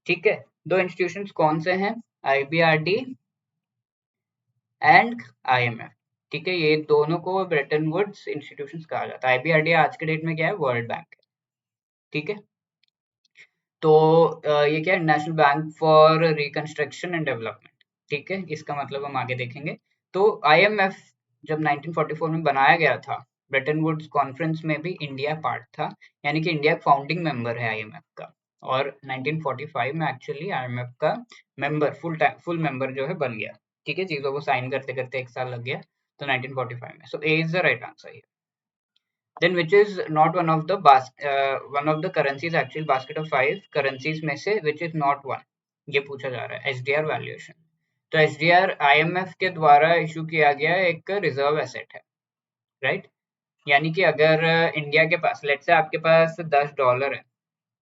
ठीक है। दो इंस्टीट्यूशंस कौन से हैं, आईबीआरडी एंड आईएमएफ, ठीक है, ये दोनों को ब्रेटन वुड्स इंस्टीट्यूशंस कहा जाता है। आईबीआरडी आज के डेट में क्या है, वर्ल्ड बैंक, ठीक है। तो ये क्या है, national bank for Reconstruction and development, ठीक है, इसका मतलब हम आगे देखेंगे। तो आईएमएफ जब 1944 में बनाया गया था, ब्रेटन वुड्स कॉन्फ्रेंस में भी इंडिया पार्ट था, यानी कि इंडिया फाउंडिंग मेंबर है आईएमएफ का, और 1945 में एक्चुअली आईएमएफ का मेंबर, फुल मेंबर जो है बन गया, ठीक है। चीजों को साइन करते करते एक साल लग गया, तो 1945 में। So A is the right answer. Then which is not one of the currencies, actual basket of 5 currencies में से which is not one, ये पूछा जा रहा है एचडीआर वैल्यूएशन। तो एचडीआर आईएमएफ के द्वारा इशू किया गया एक रिजर्व एसेट है, राइट। यानी कि अगर इंडिया के पास, लेट्स से आपके पास $10 है,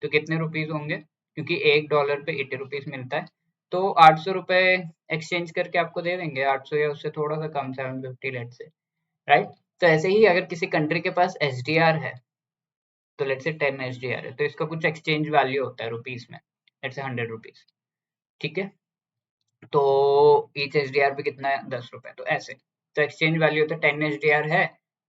तो कितने रुपीज होंगे, क्योंकि $1 पे 80 रुपीज मिलता है, तो 800 रुपए एक्सचेंज करके आपको दे देंगे, 800 या उससे थोड़ा सा कम, 750 लेट्स से, राइट। तो ऐसे ही अगर किसी कंट्री के पास एचडीआर है, तो लेट्स से 10 एचडीआर है, तो इसका कुछ एक्सचेंज वैल्यू होता है रुपीस में, लेट्स से 100 रुपीज, ठीक है। तो ईच एचडीआर पे कितना है, 10 रुपए, तो ऐसे, तो एक्सचेंज वैल्यू होता है 10 एचडीआर है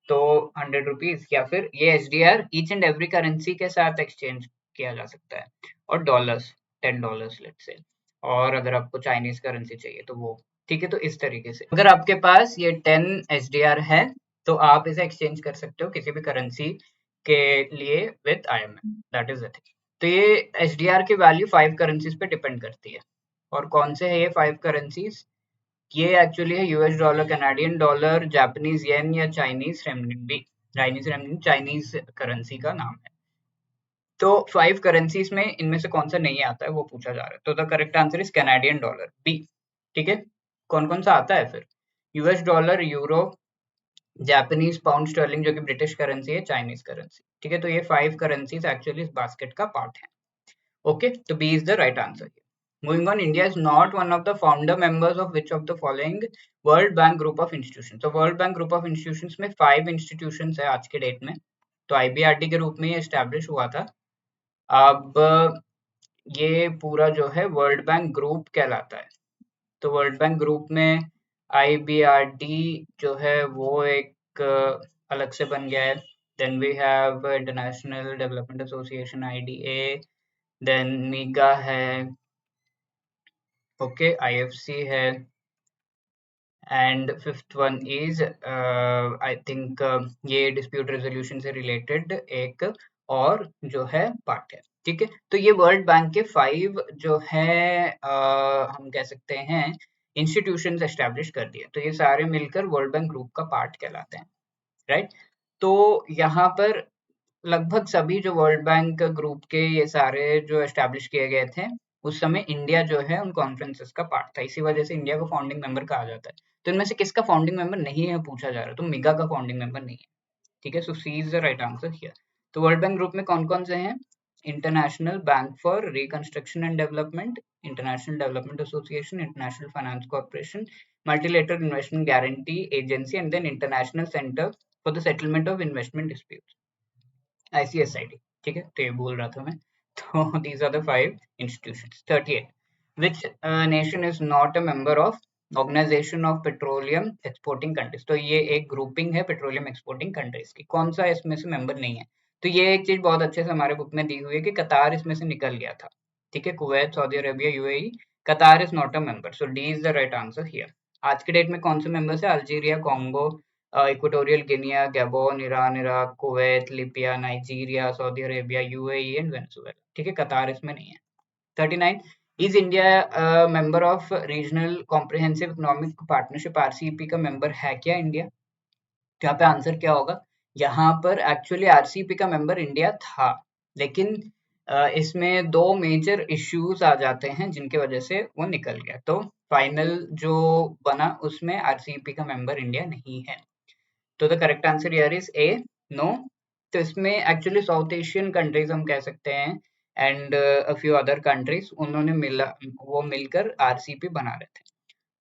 तो 100 रुपीज, या फिर ये HDR each and every currency के साथ एक्सचेंज किया जा सकता है, और डॉलर्स, $10 लेट्स से, और अगर आपको चाइनीज करेंसी चाहिए तो वो, ठीक है। तो इस तरीके से अगर आपके पास ये 10 एचडीआर है, तो आप इसे एक्सचेंज कर सकते हो किसी भी करेंसी के लिए with IMF, that is the thing. तो ये SDR की वैल्यू 5 करेंसीज पे डिपेंड करती है। और कौन से है ये 5 करेंसीज? ये एक्चुअली है US dollar, Canadian dollar, Japanese yen या चाइनीज रेमनिनबी। चाइनीज रेमनिन चाइनीज करेंसी का नाम है। तो 5 करेंसीज में इनमें से कौन सा नहीं आता है वो पूछा जा रहा है। तो the correct answer is Canadian dollar, B. ठीक है, कौन कौन सा आता है फिर? US dollar, euro, Japanese pound sterling जो कि ब्रिटिश करेंसी है, चाइनीज करेंसी। ठीक है, तो ये 5 करेंसीज एक्चुअली इस बास्केट का पार्ट है। ओके, तो B is the right answer. Moving on, India is not one of the founder members of which of the following World Bank Group of Institutions? तो World Bank Group of Institutions में 5 institutions है आज के date में। तो IBRD के रूप में ये एस्टैब्लिश हुआ था। अब ये पूरा जो है वर्ल्ड बैंक ग्रुप कहलाता है। तो वर्ल्ड बैंक ग्रुप में IBRD जो है वो एक अलग से बन गया है। Then we have International Development Association IDA, then MIGA है, ओके, IFC है, and fifth one is I think ये डिस्प्यूट रेजोल्यूशन से रिलेटेड एक और जो है पार्ट है। ठीक है, तो ये वर्ल्ड बैंक के 5 जो है हम कह सकते हैं इंस्टीट्यूशंस एस्टैब्लिश कर दिए। तो ये सारे मिलकर वर्ल्ड बैंक ग्रुप का पार्ट कहलाते हैं, राइट। तो यहाँ पर लगभग सभी जो वर्ल्ड बैंक ग्रुप के ये सारे जो एस्टैब्लिश किए गए थे, उस समय इंडिया जो है उन कॉन्फ्रेंसेस का पार्ट था। इसी वजह से इंडिया को फाउंडिंग मेंबर कहा जाता है। तो इनमें से किसका फाउंडिंग मेंबर नहीं है पूछा जा रहा है, तो मिगा का फाउंडिंग मेंबर नहीं है। ठीक है, so C is the right answer here. तो वर्ल्ड बैंक ग्रुप में कौन कौन से हैं? International Bank for Reconstruction and Development, International Development Association, International Finance Corporation, Multilateral Investment Guarantee Agency and then International Centre for the Settlement of Investment Dispute, ICSID। ठीक है, तो ये बोल रहा था मैं। तो these are the 5 institutions। 38, which nation is not a member of Organization of Petroleum Exporting Countries? तो ये एक ग्रुपिंग है पेट्रोलियम एक्सपोर्टिंग कंट्रीज की। कौन सा इसमें से मेंबर नहीं है? तो ये एक चीज बहुत अच्छे से हमारे बुक में दी हुई है कि कतार इसमें से निकल गया था। ठीक है, कुवैत, सऊदी अरेबिया, UAE, कतार is not a member, so D is the right answer here. आज के डेट में कौन से मेंबर्स है? Algeria, Congo, equatorial Guinea, Gabon, Iran, Iraq, Kuwait, Libya, Nigeria, Saudi Arabia, UAE and Venezuela. ठीक है, कतार इसमें नहीं है। 39, is India member of regional comprehensive economic partnership RCEP का मेंबर है क्या इंडिया? तो यहाँ पे आंसर क्या होगा? यहाँ पर एक्चुअली RCEP का मेंबर इंडिया था, लेकिन इसमें 2 मेजर इश्यूज आ जाते हैं जिनकी वजह से वो निकल गया। तो फाइनल जो बना उसमें RCEP का मेंबर इंडिया नहीं है। तो the correct answer here is A, no. तो इसमें एक्चुअली साउथ एशियन कंट्रीज हम कह सकते हैं and a few other countries, उन्होंने वो मिलकर RCEP बना रहे थे।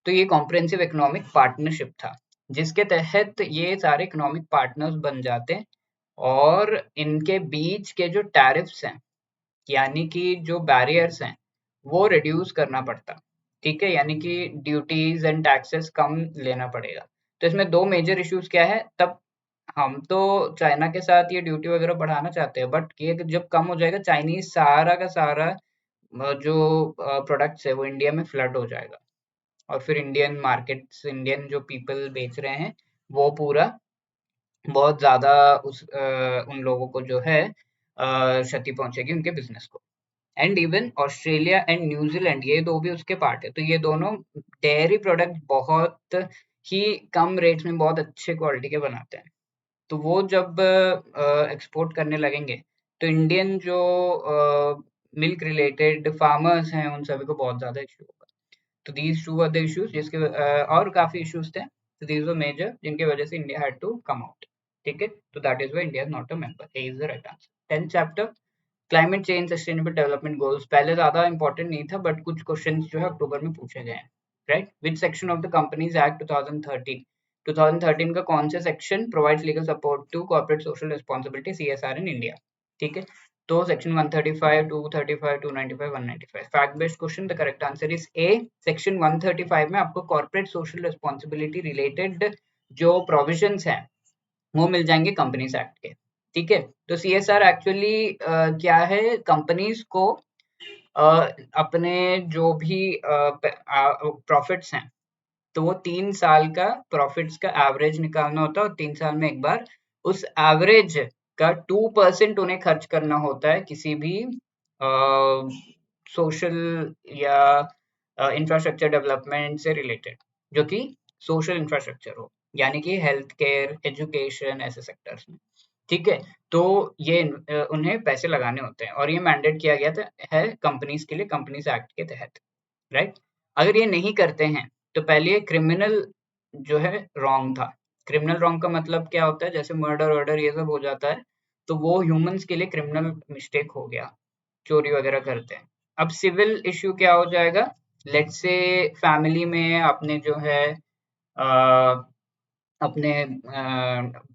तो ये कॉम्प्रिहेंसिव इकोनॉमिक पार्टनरशिप था जिसके तहत ये सारे इकोनॉमिक पार्टनर्स बन जाते हैं और इनके बीच के जो टैरिफ्स हैं, यानी कि जो बैरियर्स हैं, वो रिड्यूस करना पड़ता। ठीक है, यानी कि ड्यूटीज एंड टैक्सेस कम लेना पड़ेगा। तो इसमें 2 मेजर इश्यूज क्या है? तब हम तो चाइना के साथ ये ड्यूटी वगैरह बढ़ाना चाहते हैं, बट ये जब कम हो जाएगा, चाइनीज सारा का सारा जो प्रोडक्ट्स है वो इंडिया में फ्लड हो जाएगा और फिर इंडियन मार्केट्स, इंडियन जो पीपल बेच रहे हैं, वो पूरा बहुत ज्यादा उन लोगों को जो है क्षति पहुंचेगी उनके बिजनेस को। And even Australia and New Zealand, ये 2 भी उसके पार्ट है। तो ये दोनों डेयरी प्रोडक्ट बहुत ही कम रेट्स में बहुत अच्छे क्वालिटी के बनाते हैं। तो वो जब एक्सपोर्ट करने लगेंगे तो इंडियन जो मिल्क रिलेटेड फार्मर्स हैं उन सभी को बहुत ज्यादा इश्यू होगा। तो these two are the issues जिसके और काफी इश्यूज थे, तो दीज वर मेजर जिनकी वजह से India had to come out. ठीक है, तो that is why India is not a member. A is the right answer. 10th chapter climate change sustainable development goals, पहले ज्यादा इंपॉर्टेंट नहीं था बट कुछ क्वेश्चंस जो है अक्टूबर में पूछे गए हैं, right. Which section of the companies act 2013, 2013 का कौन से section provides legal support to corporate social responsibility CSR in India? ठीक है, तो section 135, 235, 295, 195। Fact based question, the correct answer is A. Section 135 में आपको कॉर्पोरेट सोशल रिस्पांसिबिलिटी रिलेटेड जो provisions हैं वो मिल जाएंगे कंपनीज एक्ट के। ठीक है, तो CSR एक्चुअली क्या है? कंपनीज को अपने जो भी प्रॉफिट्स हैं, तो वो 3 साल का प्रॉफिट्स का एवरेज निकालना होता है और 3 साल में एक बार उस एवरेज का 2% उन्हें खर्च करना होता है किसी भी सोशल या इंफ्रास्ट्रक्चर डेवलपमेंट से रिलेटेड, जो कि सोशल इंफ्रास्ट्रक्चर हो, यानी कि हेल्थ केयर, एजुकेशन, ऐसे सेक्टर्स में। ठीक है, तो ये उन्हें पैसे लगाने होते हैं और ये मैंडेट किया गया था है कंपनीज के लिए, कंपनीज एक्ट के तहत, राइट। अगर ये नहीं करते हैं तो पहले ये क्रिमिनल जो है रॉन्ग था। क्रिमिनल रॉन्ग का मतलब क्या होता है, जैसे मर्डर वर्डर ये सब हो जाता है, तो वो ह्यूमंस के लिए क्रिमिनल मिस्टेक हो गया, चोरी वगैरह करते हैं। अब सिविल इश्यू क्या हो जाएगा, लेट्स से फैमिली में आपने जो है अ, अपने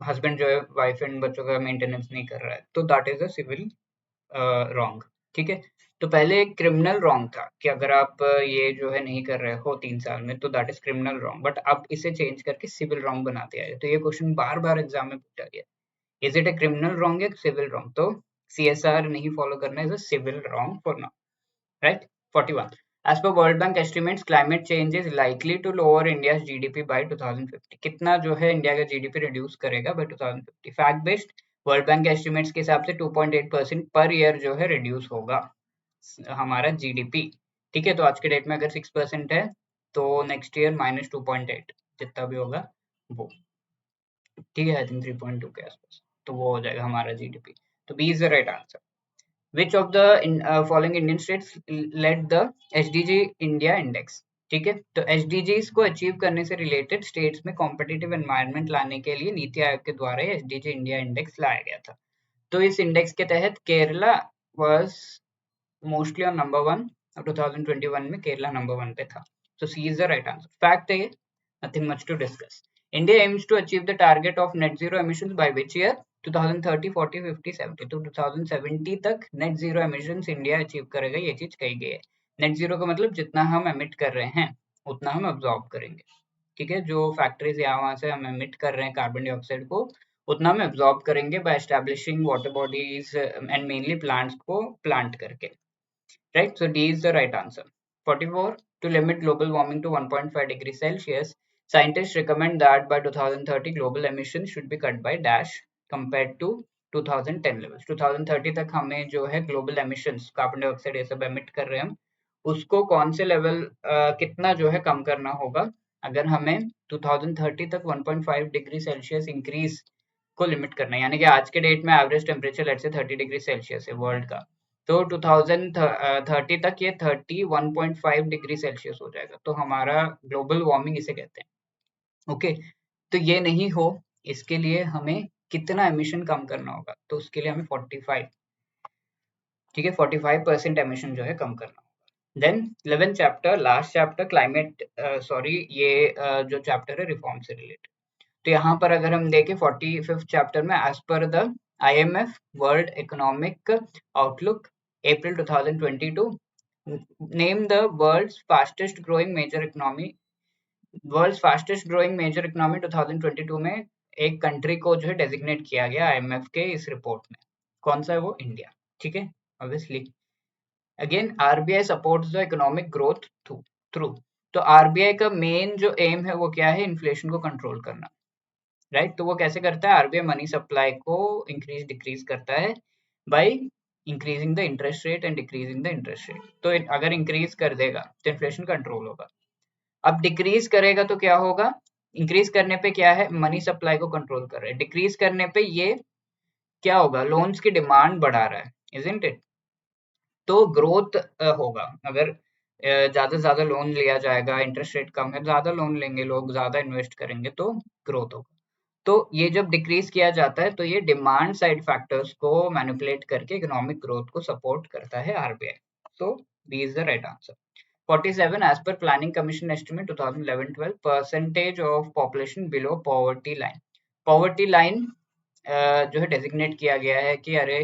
हस्बैंड जो है वाइफ एंड बच्चों का मेंटेनेंस नहीं कर रहा है, तो that is a civil wrong. ठीक है, तो पहले क्रिमिनल रॉन्ग था कि अगर आप ये जो है नहीं कर रहे हो 3 साल में, तो that is criminal wrong, but अब इसे चेंज करके सिविल रॉन्ग बना दिया है। तो ये क्वेश्चन बार बार एग्जाम में पूछा गया, is it a criminal wrong या सिविल रॉन्ग, तो सीएसआर नहीं फॉलो करना, is a civil wrong for now, right? 41. As per World Bank estimates, climate change is likely to lower India's GDP by 2050. कितना जो है इंडिया का GDP reduce करेगा by 2050? Fact based world bank के estimates के हिसाब से 2.8% पर ईयर जो है रिड्यूस होगा हमारा जीडीपी। ठीक है, तो आज के डेट में अगर 6% है, तो नेक्स्ट ईयर -2.8 जितना भी होगा वो, ठीक है, आई थिंक 3.2 के आसपास, तो वो हो जाएगा हमारा जीडीपी। तो B is the right answer. Which of the following Indian states led the SDG India Index? ठीक है, तो SDGs को अचीव करने से रिलेटेड स्टेट्स में कॉम्पिटिटिव एनवायरनमेंट लाने के लिए नीति आयोग के द्वारा SDG इंडिया इंडेक्स लाया गया था। तो इस इंडेक्स के तहत Kerala was mostly on number 1 और 2021 में केरला नंबर 1 पे था। So C is the right answer. Fact है ये, nothing much to discuss. India aims to achieve the target of net zero emissions by which year? 2030, 40, 50, 70. तो 2070 तक net zero emissions India achieve करेगा, ये चीज कही गई है। net zero का मतलब जितना हम emit कर रहे हैं उतना हम absorb करेंगे। ठीक है, जो फैक्ट्रीज यहाँ वहां से हम emit कर रहे हैं कार्बन डाइऑक्साइड को, उतना हम absorb करेंगे by establishing water bodies and mainly plants को plant करके, right? So D is the right answer. 44. To limit global warming to 1.5 degrees Celsius, scientists recommend that by 2030 global emissions should be cut by dash compared to 2010 levels. 2030 तक हमें जो है global emissions carbon dioxide ये सब emit कर रहे हैं हम, उसको कौन से लेवल कितना जो है कम करना होगा अगर हमें 2030 तक 1.5 डिग्री सेल्सियस इंक्रीज को लिमिट करना है, यानी कि आज के डेट में average temperature let's say 30 degree Celsius है वर्ल्ड का, तो 2030 तक ये 31.5 डिग्री सेल्सियस हो जाएगा, तो हमारा ग्लोबल वार्मिंग इसे कहते हैं। ओके, तो ये नहीं हो, इसके लिए हमें कितना एमिशन कम करना होगा, तो उसके लिए हमें 45, ठीक है, 45% एमिशन जो है कम करना होगा। Then 11th chapter, last chapter, climate sorry ये जो चैप्टर है रिफॉर्म से रिलेटेड। तो यहाँ पर अगर हम देखें 45th चैप्टर में, as per the IMF world economic outlook April 2022, name the world's fastest growing major economy, world's fastest growing major economy 2022 में एक कंट्री को जो है डेजिग्नेट किया गया IMF के इस रिपोर्ट में, कौन सा है वो? इंडिया। ठीक है, obviously. Again RBI supports the economic growth through, तो आरबीआई का मेन जो एम है वो क्या है? इन्फ्लेशन को कंट्रोल करना, राइट। तो वो कैसे करता है? आरबीआई मनी सप्लाई को इंक्रीज डिक्रीज करता है by increasing the interest rate and decreasing the interest rate. तो अगर इंक्रीज कर देगा तो इन्फ्लेशन कंट्रोल होगा। अब डिक्रीज करेगा तो क्या होगा? इंक्रीज करने पे क्या है? मनी सप्लाई को कंट्रोल कर रहा है। डिक्रीज करने पे ये क्या होगा? लोन्स की डिमांड बढ़ा रहा है, इजंट इट? तो ग्रोथ होगा। अगर ज्यादा से ज्यादा लोन लिया जाएगा, इंटरेस्ट रेट कम है, ज्यादा लोन लेंगे लोग, ज्यादा इन्वेस्ट करेंगे, तो ग्रोथ होगा। तो ये जब डिक्रीज किया जाता है तो ये डिमांड साइड फैक्टर्स को मैनिपुलेट करके इकोनॉमिक ग्रोथ को सपोर्ट करता है RBI. So B is the right answer. 47 as per planning commission estimate 2011-12 percentage of population below poverty line. Poverty line जो है डेजिग्नेट किया गया है कि अरे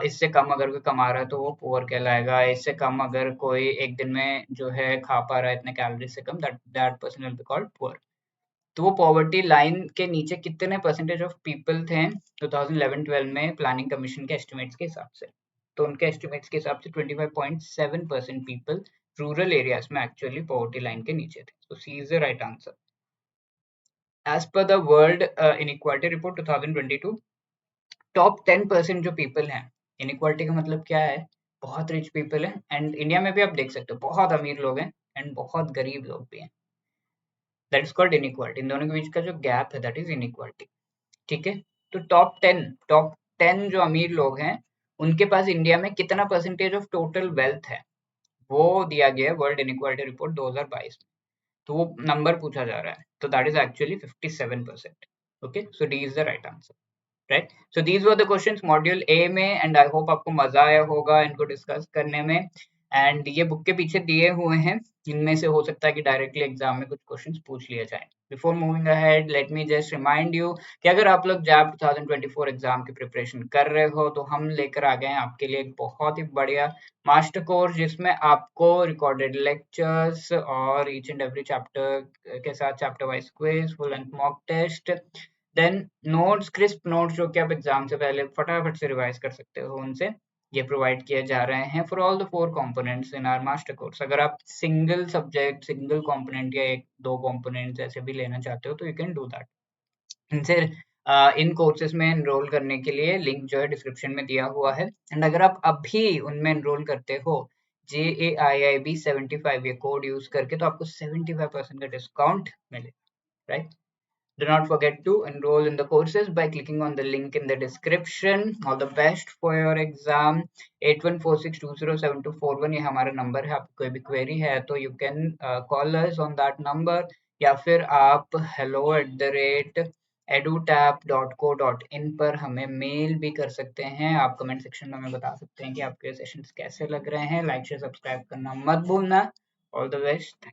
इससे कम अगर कोई कमा रहा है तो वो पुअर कहलाएगा, इससे कम अगर कोई एक दिन में जो है खा पा रहा है इतने कैलोरीज से कम, that person will be called poor. तो वो पॉवर्टी लाइन के नीचे कितने परसेंटेज ऑफ पीपल थे 2011-12 में प्लानिंग कमीशन के एस्टिमेट्स के हिसाब से? तो उनके एस्टिमेट्स के हिसाब से 25.7% पीपल रूरल एरियाज में एक्चुअली पॉवर्टी लाइन के नीचे थे। तो C is the right answer. As per the World Inequality Report 2022, top 10% जो पीपल हैं, इनइक्वालिटी का मतलब क्या है? बहुत रिच पीपल है, एंड इंडिया में भी आप देख सकते हो बहुत अमीर लोग हैं एंड बहुत गरीब लोग भी हैं। That is called inequality. इन दोनों के बीच का जो गैप है दैट इज इनइक्वालिटी। ठीक है, तो टॉप टेन जो अमीर लोग हैं उनके पास इंडिया में कितना परसेंटेज ऑफ टोटल वेल्थ है, वो दिया गया है वर्ल्ड इनइक्वालिटी रिपोर्ट 2022 में। तो वो नंबर पूछा जा रहा है, तो that is actually 57%। Okay, so D is the right answer. Right, so these were the questions module A में, एंड आई होप आपको मजा आया होगा इनको डिस्कस करने में। एंड ये बुक के पीछे दिए हुए हैं, इनमें से हो सकता है कि डायरेक्टली एग्जाम में कुछ क्वेश्चंस पूछ लिए जाए। Before moving ahead let me just remind you कि अगर आप लोग जैब 2024 एग्जाम की प्रिपरेशन कर रहे हो तो हम लेकर आ गए हैं आपके लिए एक बहुत ही बढ़िया मास्टर कोर्स, जिसमें आपको रिकॉर्डेड लेक्चर्स और ईच एंड एवरी चैप्टर के साथ chapter wise quiz, full and mock test, then notes, crisp notes जो कि आप एग्जाम से पहले फटाफट से रिवाइज कर सकते हो, उनसे ये प्रोवाइड किए जा रहे हैं for all the 4 components in our master course. अगर आप सिंगल सब्जेक्ट, सिंगल कंपोनेंट या एक दो कंपोनेंट्स ऐसे भी लेना चाहते हो तो यू कैन डू दैट। इनसे इन कोर्सेज में एनरोल करने के लिए लिंक जो है डिस्क्रिप्शन में दिया हुआ है, एंड अगर आप अभी उनमें एनरोल करते हो JAIIB 75 ये कोड यूज करके, तो आपको 75% का डिस्काउंट मिलेगा। Right, do not forget to enroll in the courses by clicking on the link in the description. All the best for your exam. 8146207241 ये हमारा नंबर है, आपको कोई भी क्वेरी है तो you can call us on that number, या फिर आप hello@edutap.co.in पर हमें मेल भी कर सकते हैं। आप कमेंट सेक्शन में हमें बता सकते हैं कि आपके सेशंस कैसे लग रहे हैं। लाइक शेयर सब्सक्राइब करना मत भूलना। All the best.